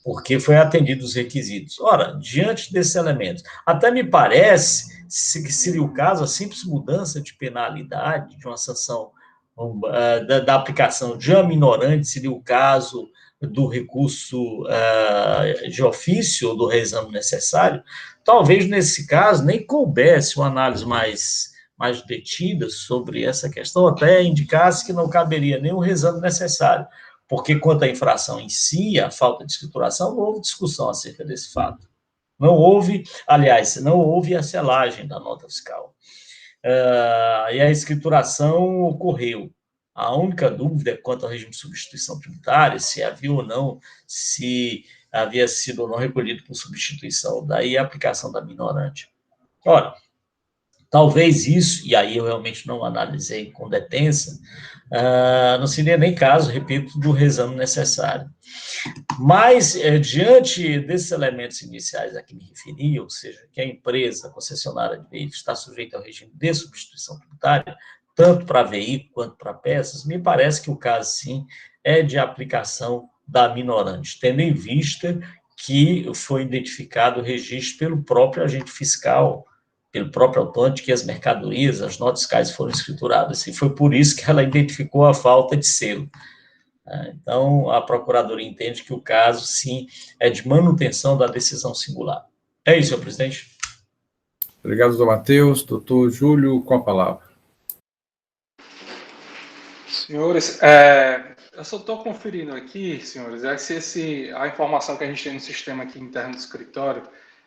porque foi atendido os requisitos. Ora, diante desses elementos, até me parece que seria o caso, a simples mudança de penalidade, de uma sanção, da aplicação de uma minorante, seria o caso do recurso de ofício ou do reexame necessário. Talvez, nesse caso, nem coubesse uma análise mais detida sobre essa questão, até indicasse que não caberia nem o reexame necessário, porque quanto à infração em si, a falta de escrituração, não houve discussão acerca desse fato. Não houve, aliás, não houve a selagem da nota fiscal. E a escrituração ocorreu. A única dúvida é quanto ao regime de substituição tributária, se havia ou não, se havia sido ou não recolhido por substituição, daí a aplicação da minorante. Ora, talvez isso, e aí eu realmente não analisei com detença, não seria nem caso, repito, do reexame necessário. Mas, diante desses elementos iniciais a que me referi, ou seja, que a empresa concessionária de veículos está sujeita ao regime de substituição tributária, tanto para veículo quanto para peças, me parece que o caso, sim, é de aplicação da minorante, tendo em vista que foi identificado o registro pelo próprio agente fiscal, pelo próprio autônomo, que as mercadorias, as notas fiscais foram escrituradas, e foi por isso que ela identificou a falta de selo. Então, a Procuradoria entende que o caso, sim, é de manutenção da decisão singular. É isso, senhor presidente. Obrigado, doutor Matheus. Doutor Júlio, com a palavra. Senhores, eu só estou conferindo aqui, senhores, se a informação que a gente tem no sistema aqui interno do escritório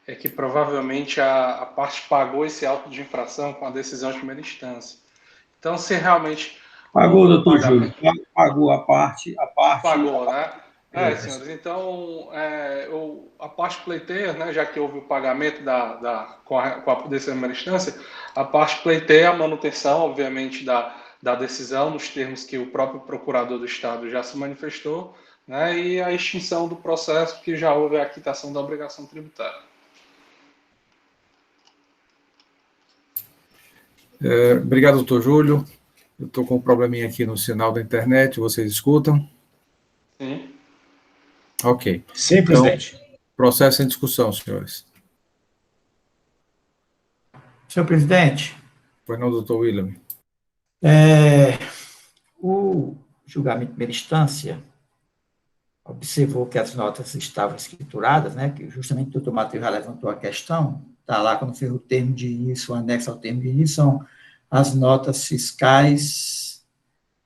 é que provavelmente a parte pagou esse auto de infração com a decisão de primeira instância. Então, se realmente... Pagou, doutor Júlio, pagou a parte... Pagou, né? Senhores, então, a parte pleiteia, né, já que houve o pagamento com a decisão de primeira instância, a parte pleiteia a manutenção, obviamente, da decisão, nos termos que o próprio procurador do Estado já se manifestou, né, e a extinção do processo, porque já houve a quitação da obrigação tributária. Obrigado, doutor Júlio. Eu estou com um probleminha aqui no sinal da internet, vocês escutam? Sim. Ok. Sim, presidente. Então, processo em discussão, senhores. Senhor presidente. Pois não, doutor William. O julgamento de primeira instância observou que as notas estavam escrituradas, né, que justamente o doutor Matheus já levantou a questão, está lá quando fez o termo de início, o anexo ao termo de início, são as notas fiscais,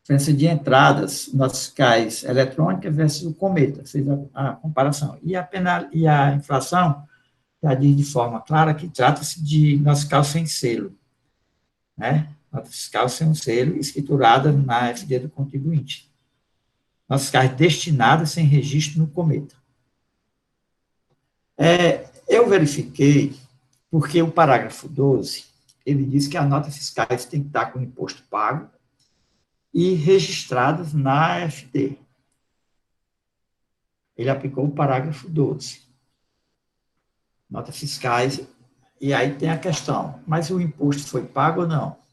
diferença de entradas, notas fiscais eletrônicas versus o Cometa, fez a comparação. E a inflação já diz de forma clara que trata-se de nota fiscal sem selo, né? Nota fiscal sem um selo, escriturada na FD do contribuinte. Notas fiscais destinadas sem registro no Cometa. Eu verifiquei, porque o parágrafo 12, ele diz que as notas fiscais têm que estar com o imposto pago e registradas na FD. Ele aplicou o parágrafo 12. Notas fiscais, e aí tem a questão, mas o imposto foi pago ou não?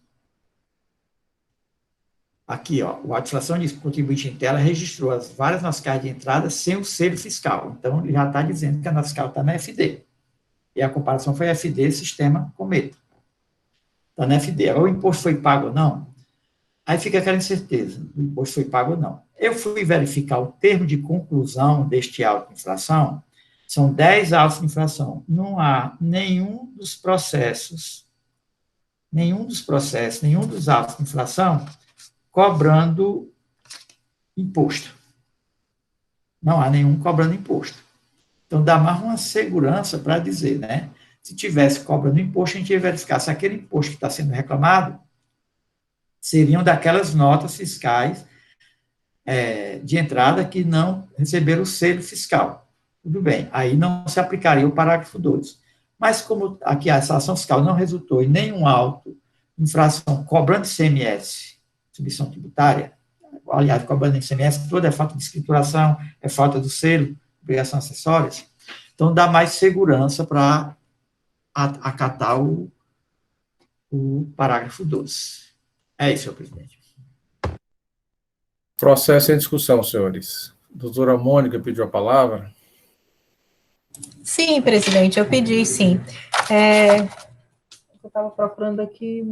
Aqui, ó, a legislação diz que o contribuinte em tela registrou as várias notas fiscais de entrada sem o selo fiscal. Então, ele já está dizendo que a nota fiscal está na FD. E a comparação foi FD, sistema Cometa. Está na FD. Agora, o imposto foi pago ou não? Aí fica aquela incerteza, o imposto foi pago ou não. Eu fui verificar o termo de conclusão deste auto de infração, são 10 autos de infração. Não há nenhum dos processos, nenhum dos autos de infração cobrando imposto. Não há nenhum cobrando imposto. Então, dá mais uma segurança para dizer, né? Se tivesse cobrando imposto, a gente ia verificar se aquele imposto que está sendo reclamado seriam daquelas notas fiscais de entrada que não receberam o selo fiscal. Tudo bem, aí não se aplicaria o parágrafo 2. Mas como aqui a ação fiscal não resultou em nenhum auto de infração cobrando ICMS, substituição tributária, aliás, cobrando ICMS, toda é falta de escrituração, é falta do selo, obrigação acessórias, então dá mais segurança para acatar o parágrafo 12. É isso, senhor presidente. Processo em discussão, senhores. Doutora Mônica pediu a palavra. Sim, presidente, eu pedi, sim. Eu estava procurando aqui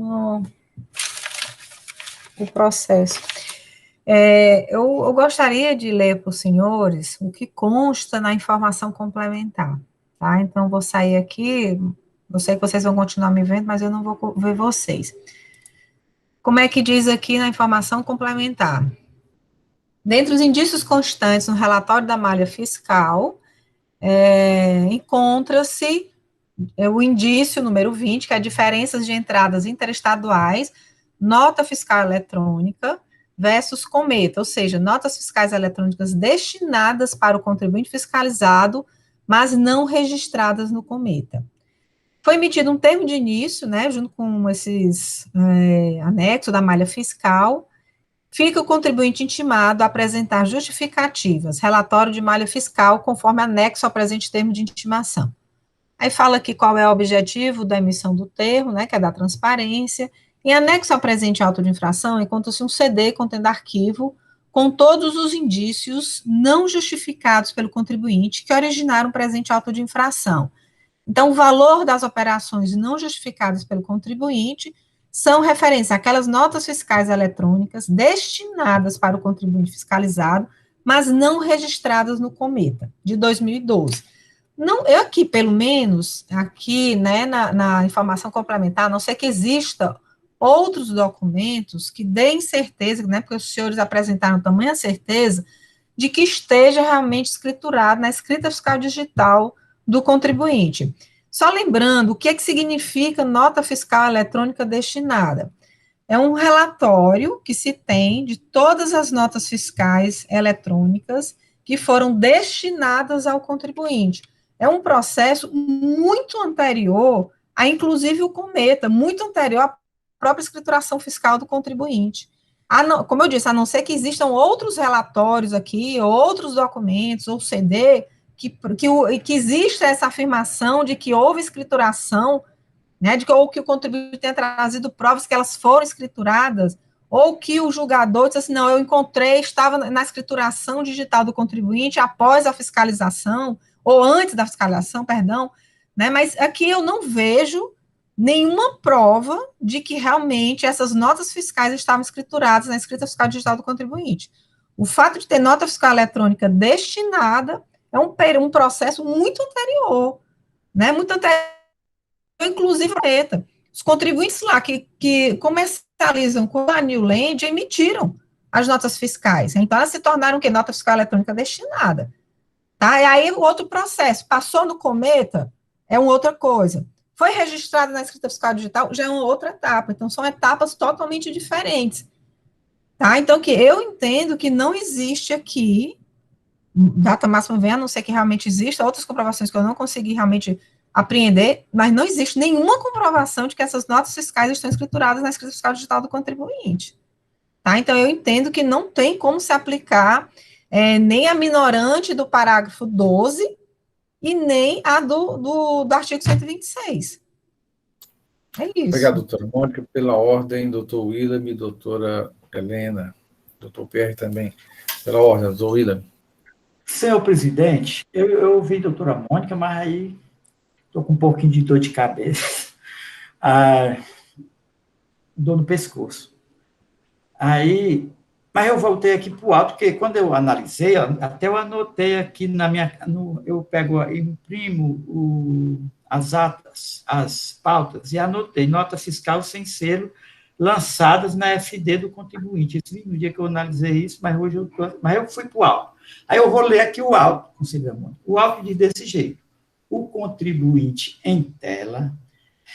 o processo. Eu gostaria de ler para os senhores o que consta na informação complementar, tá? Então, vou sair aqui, eu sei que vocês vão continuar me vendo, mas eu não vou ver vocês. Como é que diz aqui na informação complementar? dentre os indícios constantes no relatório da malha fiscal, encontra-se o indício número 20, que é diferenças de entradas interestaduais, nota fiscal eletrônica versus cometa, ou seja, notas fiscais eletrônicas destinadas para o contribuinte fiscalizado, mas não registradas no cometa. Foi emitido um termo de início, né, junto com esses anexos da malha fiscal. Fica o contribuinte intimado a apresentar justificativas, relatório de malha fiscal, conforme anexo ao presente termo de intimação. Aí fala aqui qual é o objetivo da emissão do termo, né, que é da transparência. Em anexo ao presente auto de infração, encontra-se um CD contendo arquivo com todos os indícios não justificados pelo contribuinte que originaram o presente auto de infração. Então, o valor das operações não justificadas pelo contribuinte são referência àquelas notas fiscais eletrônicas destinadas para o contribuinte fiscalizado, mas não registradas no cometa, de 2012. Não, eu aqui, pelo menos, aqui, né, na informação complementar, a não ser que exista outros documentos que deem certeza, né, porque os senhores apresentaram tamanha certeza de que esteja realmente escriturado na escrita fiscal digital do contribuinte. Só lembrando, o que é que significa nota fiscal eletrônica destinada? É um relatório que se tem de todas as notas fiscais eletrônicas que foram destinadas ao contribuinte. É um processo muito anterior a, inclusive, o cometa, muito anterior à própria escrituração fiscal do contribuinte. Como eu disse, a não ser que existam outros relatórios aqui, outros documentos, ou CD, que exista essa afirmação de que houve escrituração, né, ou que o contribuinte tenha trazido provas que elas foram escrituradas, ou que o julgador disse assim, não, eu encontrei, estava na escrituração digital do contribuinte após a fiscalização, ou antes da fiscalização, perdão, né, mas aqui eu não vejo nenhuma prova de que realmente essas notas fiscais estavam escrituradas na escrita fiscal digital do contribuinte. O fato de ter nota fiscal eletrônica destinada é um processo muito anterior, né, muito anterior, inclusive, os contribuintes lá que comercializam com a New Land emitiram as notas fiscais, então elas se tornaram o quê? Nota fiscal eletrônica destinada, tá? E aí o outro processo, passou no cometa, é uma outra coisa, foi registrado na escrita fiscal digital, já é uma outra etapa, então são etapas totalmente diferentes, tá? Então, que eu entendo que não existe aqui data máxima vem, a não ser que realmente exista outras comprovações que eu não consegui realmente apreender, mas não existe nenhuma comprovação de que essas notas fiscais estão escrituradas na escrita fiscal digital do contribuinte, tá? Então, eu entendo que não tem como se aplicar nem a minorante do parágrafo 12 e nem a do artigo 126. É isso. Obrigado, doutora Mônica. Pela ordem, doutor William e doutora Helena, doutor Pierre também. Pela ordem, doutor William. Senhor presidente, eu ouvi a doutora Mônica, mas aí estou com um pouquinho de dor de cabeça, dor no pescoço. Aí, mas eu voltei aqui para o alto, porque quando eu analisei, até eu anotei aqui eu imprimo as atas, as pautas, e anotei nota fiscal sem selo lançadas na FD do contribuinte. Isso no dia que eu analisei isso, mas hoje eu fui para o alto. Aí eu vou ler aqui o auto, conselheiro Mônica. O auto diz desse jeito: o contribuinte em tela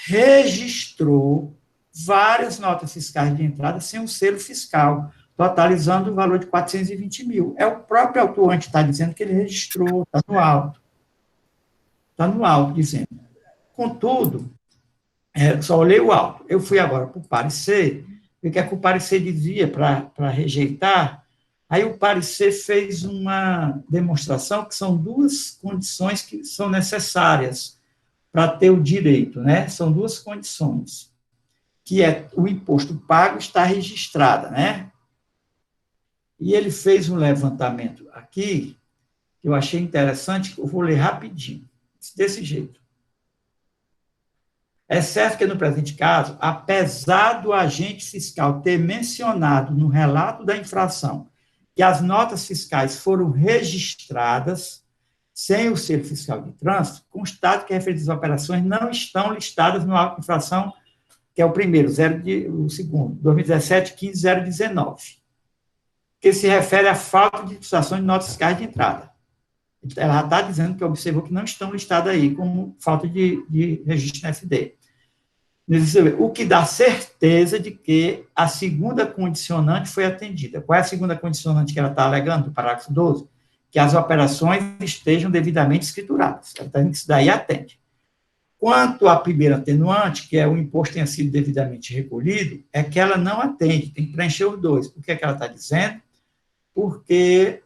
registrou várias notas fiscais de entrada sem um selo fiscal, totalizando o valor de 420 mil. É o próprio autuante que está dizendo que ele registrou, está no auto. Está no auto dizendo. Contudo, só olhei o auto. Eu fui agora para o parecer, o que é que o parecer dizia para rejeitar. Aí o parecer fez uma demonstração que são duas condições que são necessárias para ter o direito, né? São duas condições, que é o imposto pago está registrado, né? E ele fez um levantamento aqui, que eu achei interessante, que eu vou ler rapidinho, desse jeito. É certo que, no presente caso, apesar do agente fiscal ter mencionado no relato da infração que as notas fiscais foram registradas sem o selo fiscal de trânsito, constato que as referidas operações não estão listadas no auto de infração, que é o primeiro, o segundo, 2017-15-019. que se refere à falta de utilização de notas fiscais de entrada. Ela está dizendo que observou que não estão listadas aí como falta de registro na FD. O que dá certeza de que a segunda condicionante foi atendida. Qual é a segunda condicionante que ela está alegando, do parágrafo 12? Que as operações estejam devidamente escrituradas. Ela está dizendo que isso daí atende. Quanto à primeira atenuante, que é o imposto tenha sido devidamente recolhido, é que ela não atende, tem que preencher os dois. Por que é que ela está dizendo? Porque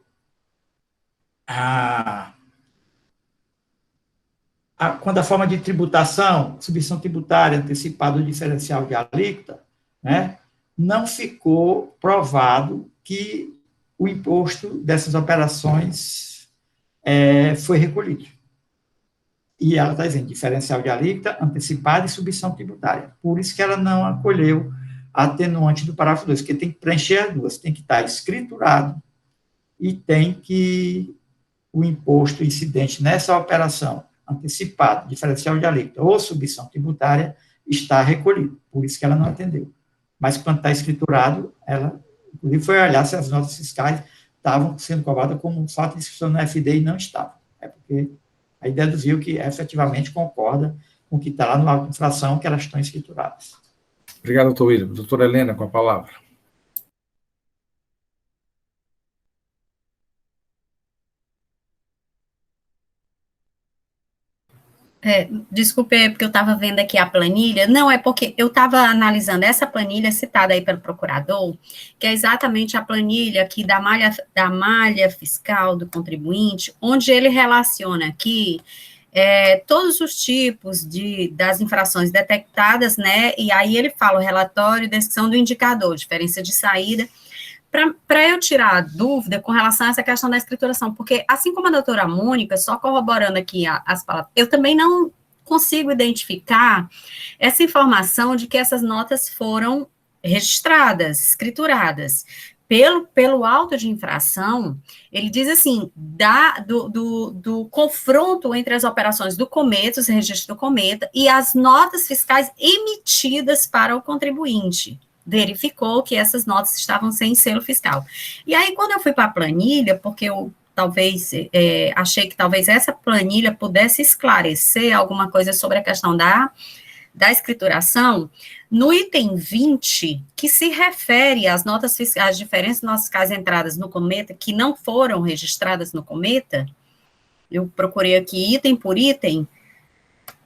quando a forma de tributação, subvenção tributária antecipada ou diferencial de alíquota, né, não ficou provado que o imposto dessas operações foi recolhido. E ela está dizendo diferencial de alíquota, antecipada e subvenção tributária. Por isso que ela não acolheu a atenuante do parágrafo 2, porque tem que preencher as duas, tem que estar escriturado e tem que o imposto incidente nessa operação antecipado, diferencial de alíquota ou subvenção tributária, está recolhido. Por isso que ela não atendeu. Mas quando está escriturado, ela, inclusive, foi olhar se as notas fiscais estavam sendo cobradas como fato de inscrição na FD e não estavam. É porque aí deduziu que efetivamente concorda com o que está lá no auto de infração, que elas estão escrituradas. Obrigado, doutor William. Doutora Helena, com a palavra. Desculpe, é porque eu estava vendo aqui a planilha. Não, é porque eu estava analisando essa planilha citada aí pelo procurador, que é exatamente a planilha aqui da malha fiscal do contribuinte, onde ele relaciona aqui todos os tipos das infrações detectadas, né? E aí ele fala o relatório e descrição do indicador, diferença de saída, para eu tirar a dúvida com relação a essa questão da escrituração, porque assim como a doutora Mônica, só corroborando aqui as palavras, eu também não consigo identificar essa informação de que essas notas foram registradas, escrituradas. Pelo auto de infração, ele diz assim, do confronto entre as operações do Cometa, os registros do Cometa, e as notas fiscais emitidas para o contribuinte. Verificou que essas notas estavam sem selo fiscal. E aí, quando eu fui para a planilha, porque eu achei que talvez essa planilha pudesse esclarecer alguma coisa sobre a questão da escrituração, no item 20, que se refere às notas fiscais, às diferentes notas fiscais entradas no Cometa, que não foram registradas no Cometa, eu procurei aqui item por item,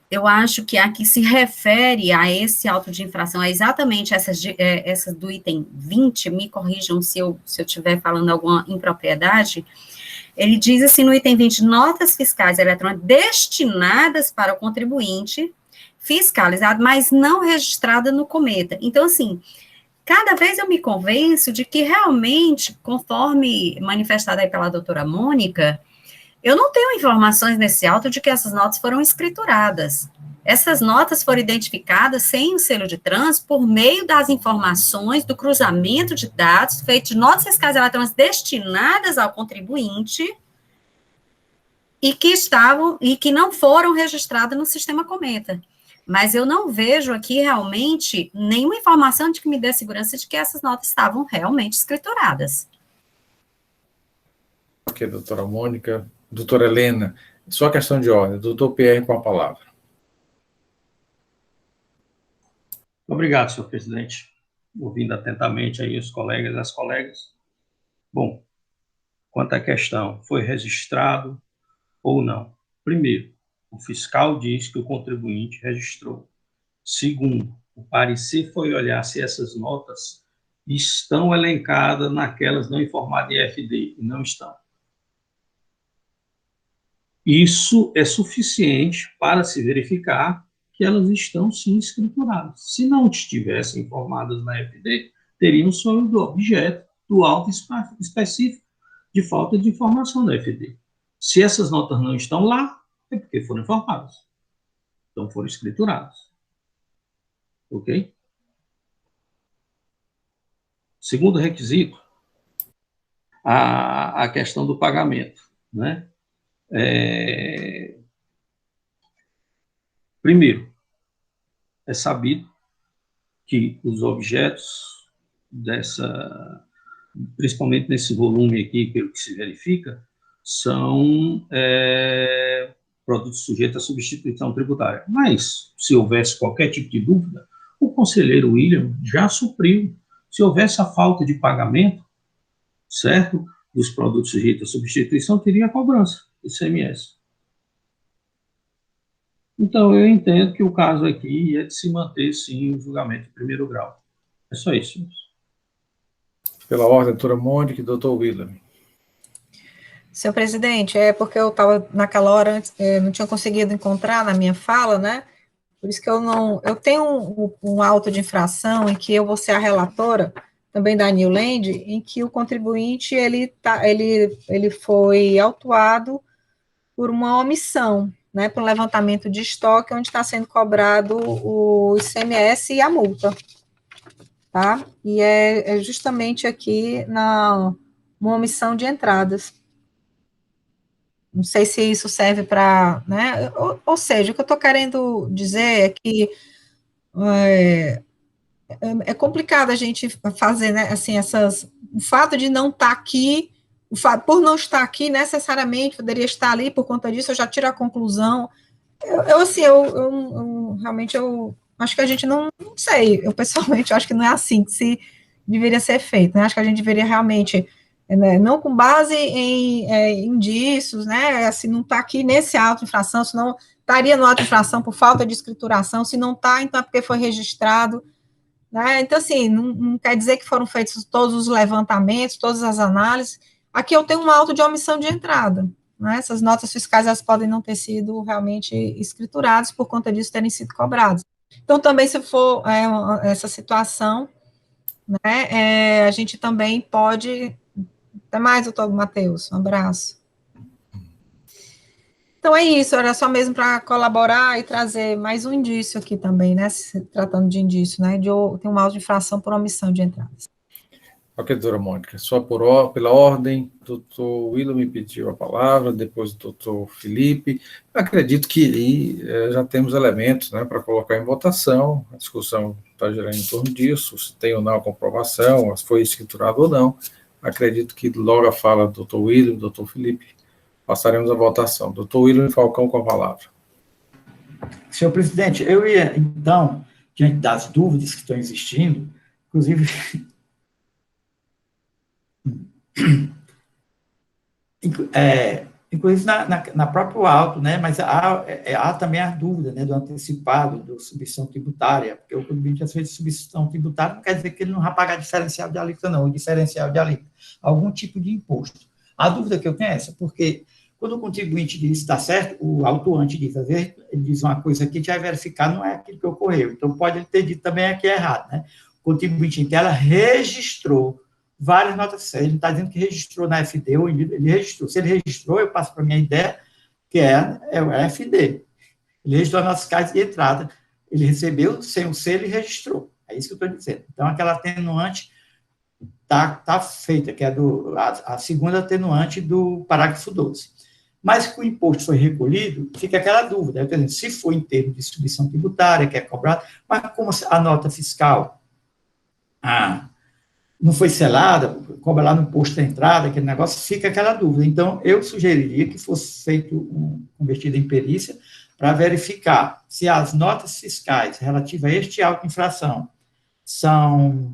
eu acho que a que se refere a esse auto de infração é exatamente essas do item 20, me corrijam se eu estiver falando alguma impropriedade. Ele diz assim no item 20, notas fiscais eletrônicas destinadas para o contribuinte fiscalizado, mas não registrada no Cometa. Então, assim, cada vez eu me convenço de que realmente, conforme manifestado aí pela doutora Mônica, eu não tenho informações nesse auto de que essas notas foram escrituradas. Essas notas foram identificadas sem o selo de trânsito por meio das informações do cruzamento de dados feito de notas fiscais eletrônicas destinadas ao contribuinte e que não foram registradas no sistema Cometa. Mas eu não vejo aqui realmente nenhuma informação de que me dê segurança de que essas notas estavam realmente escrituradas. Ok, doutora Mônica. Doutora Helena, só questão de ordem. Doutor Pierre, com a palavra. Obrigado, senhor presidente. Ouvindo atentamente aí os colegas e as colegas. Bom, quanto à questão, foi registrado ou não? Primeiro, o fiscal diz que o contribuinte registrou. Segundo, o parecer foi olhar se essas notas estão elencadas naquelas não informadas em FD, e não estão. Isso é suficiente para se verificar que elas estão sim escrituradas. Se não estivessem informadas na FD, teriam só o objeto do auto específico de falta de informação da FD. Se essas notas não estão lá, é porque foram informadas. Então foram escrituradas. Ok? Segundo requisito, a questão do pagamento, né? Primeiro, é sabido que os objetos principalmente nesse volume aqui, pelo que se verifica, são produtos sujeitos à substituição tributária. Mas, se houvesse qualquer tipo de dúvida, o conselheiro William já supriu. Se houvesse a falta de pagamento, certo, dos produtos sujeitos à substituição, teria a cobrança, ICMS. Então, eu entendo que o caso aqui é de se manter, sim, o julgamento de primeiro grau. É só isso, senhores. Pela ordem, doutora Mônica e doutor William. Senhor presidente, é porque eu estava naquela hora, não tinha conseguido encontrar na minha fala, né? Por isso que eu tenho um auto de infração em que eu vou ser a relatora, também da New Land, em que o contribuinte, ele foi autuado por uma omissão, né, por um levantamento de estoque, onde está sendo cobrado o ICMS e a multa, tá? E é justamente aqui uma omissão de entradas. Não sei se isso serve para, né, ou seja, o que eu estou querendo dizer é que é complicado a gente fazer, né, assim, o fato de não estar aqui, por não estar aqui, necessariamente poderia estar ali, por conta disso, eu já tiro a conclusão. Realmente, eu acho que a gente não sei, eu pessoalmente acho que não é assim que se deveria ser feito, né, acho que a gente deveria realmente, né, não com base em indícios, né, assim, não está aqui nesse auto de infração, senão estaria no auto de infração por falta de escrituração, se não está, então é porque foi registrado, né? Então, assim, não quer dizer que foram feitos todos os levantamentos, todas as análises. Aqui eu tenho um auto de omissão de entrada, né? Essas notas fiscais, elas podem não ter sido realmente escrituradas, por conta disso terem sido cobradas. Então, também, se for essa situação, né, a gente também pode... Até mais, doutor Matheus, um abraço. Então, é isso, era só mesmo para colaborar e trazer mais um indício aqui também, né, se tratando de indício, né, tem um auto de infração por omissão de entradas. Ok, doutora Mônica, só pela ordem, doutor William me pediu a palavra, depois o doutor Felipe. Eu acredito que aí já temos elementos, né, para colocar em votação, a discussão está girando em torno disso, se tem ou não a comprovação, se foi escriturado ou não. Acredito que logo a fala do doutor William e do doutor Felipe, passaremos a votação. Doutor William Falcão com a palavra. Senhor presidente, eu ia, então, diante das dúvidas que estão existindo, inclusive, na próprio auto, né, mas há também a dúvida, né, do antecipado, do substituição tributária, porque o contribuinte já fez substituição tributária, não quer dizer que ele não vai pagar diferencial de alíquota, não, o diferencial de alíquota, algum tipo de imposto. A dúvida que eu tenho é essa, porque quando o contribuinte diz está certo, o autuante diz, às vezes, ele diz uma coisa aqui, já vai verificar, não é aquilo que ocorreu. Então, pode ele ter dito também aqui errado, né? O contribuinte em tela registrou várias notas fiscais. Ele não está dizendo que registrou na FD, ou ele registrou. Se ele registrou, eu passo para a minha ideia, que é o FD. Ele registrou as notas fiscais de entrada, ele recebeu sem o C, ele registrou. É isso que eu estou dizendo. Então, aquela atenuante está feita, que é a segunda atenuante do parágrafo 12. Mas que o imposto foi recolhido, fica aquela dúvida, quer dizer, se for em termos de substituição tributária, que é cobrado, mas como a nota fiscal não foi selada, cobra lá no imposto da entrada, aquele negócio, fica aquela dúvida. Então, eu sugeriria que fosse feito convertido em perícia para verificar se as notas fiscais relativas a este auto de infração são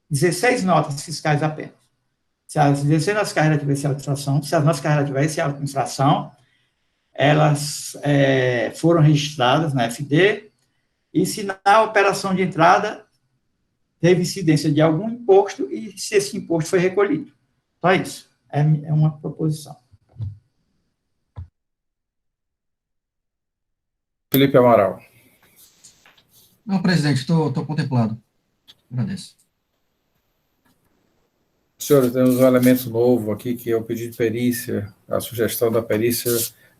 16 notas fiscais apenas. Se as 16 notas fiscais relativas a esse auto de infração, se as notas fiscais relativas a esse auto de infração, elas foram registradas na FD, e se na operação de entrada teve incidência de algum imposto e se esse imposto foi recolhido. Só isso. É uma proposição. Felipe Amaral. Não, presidente, estou contemplado. Agradeço. Senhores, temos um elemento novo aqui, que é o pedido de perícia, a sugestão da perícia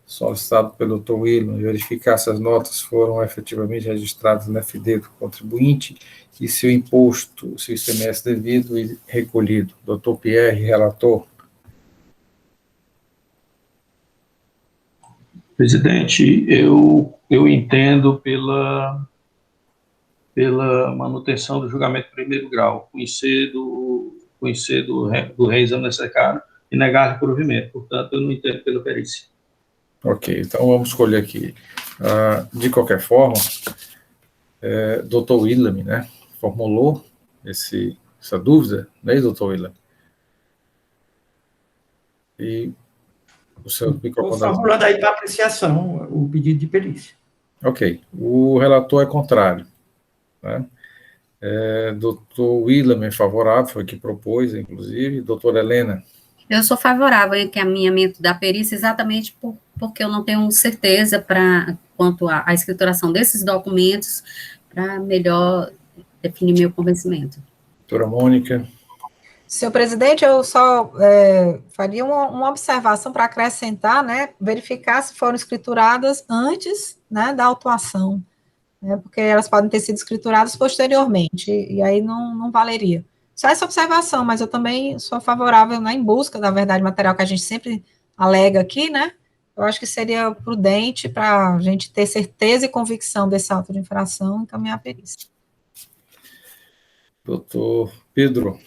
solicitado pelo doutor William, verificar se as notas foram efetivamente registradas na FD do contribuinte e se o imposto, se o ICMS devido e recolhido. Doutor Pierre, relator. Presidente, eu entendo pela manutenção do julgamento de primeiro grau, conhecer conhecer do reexame necessário e negar provimento. Portanto, eu não entendo pela perícia. Ok, então vamos escolher aqui. De qualquer forma, Dr. William, né, formulou essa dúvida, né, Dr. William? E o seu microfone... Estou formulando aí para apreciação o pedido de perícia. Ok, o relator é contrário, né? Dr. William é favorável, foi que propôs, inclusive. Doutora Helena? Eu sou favorável ao encaminhamento da perícia exatamente porque eu não tenho certeza quanto à escrituração desses documentos para melhor definir meu convencimento. Doutora Mônica? Senhor presidente, eu só faria uma observação para acrescentar, né, verificar se foram escrituradas antes, né, da autuação, né, porque elas podem ter sido escrituradas posteriormente, e aí não valeria. Só essa observação, mas eu também sou favorável, né, em busca da verdade material que a gente sempre alega aqui, né, eu acho que seria prudente para a gente ter certeza e convicção desse auto de infração e encaminhar a perícia. Doutor Pedro?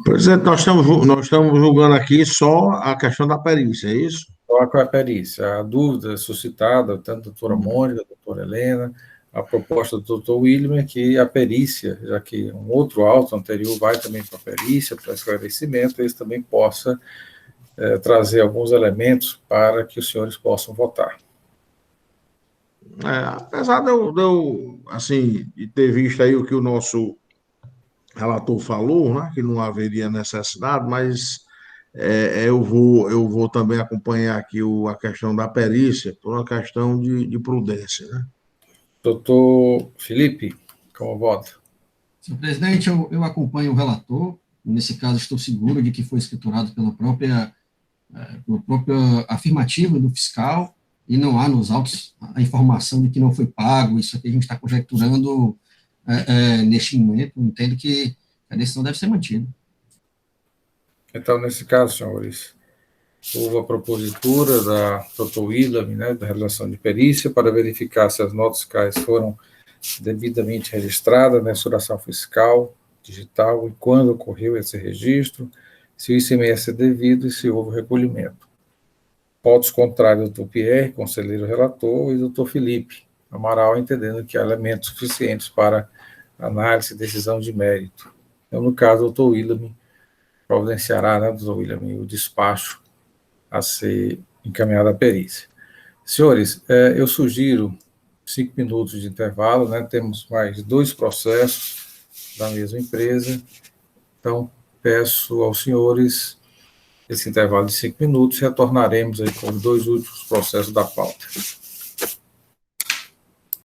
Presidente, nós estamos julgando aqui só a questão da perícia, é isso? Qual é a perícia? A dúvida suscitada, tanto da doutora Mônica, da doutora Helena, a proposta do doutor William é que a perícia, já que um outro auto anterior vai também para a perícia, para esclarecimento, eles também possa trazer alguns elementos para que os senhores possam votar. Apesar de eu assim, de ter visto aí o que o nosso relator falou, né, que não haveria necessidade, mas eu vou também acompanhar aqui a questão da perícia, por uma questão de prudência, né? Doutor Felipe, como voto? Senhor presidente, eu acompanho o relator. Nesse caso, estou seguro de que foi escriturado pela própria afirmativa do fiscal, e não há nos autos a informação de que não foi pago. Isso aqui a gente está conjecturando neste momento. Entendo que a decisão deve ser mantida. Então, nesse caso, senhores, houve a propositura da Dr. William, né, da realização de perícia, para verificar se as notas fiscais foram devidamente registradas na mensuração fiscal digital e quando ocorreu esse registro, se o ICMS é devido e se houve recolhimento. Votos contrários do Dr. Pierre, conselheiro relator, e do Dr. Felipe Amaral, entendendo que há elementos suficientes para análise e decisão de mérito. Então, no caso, o Dr. William providenciará, né, Dr. William, o despacho a ser encaminhado à perícia. Senhores, eu sugiro 5 minutos de intervalo, né? Temos mais 2 processos da mesma empresa, então peço aos senhores esse intervalo de 5 minutos, retornaremos aí com os 2 últimos processos da pauta.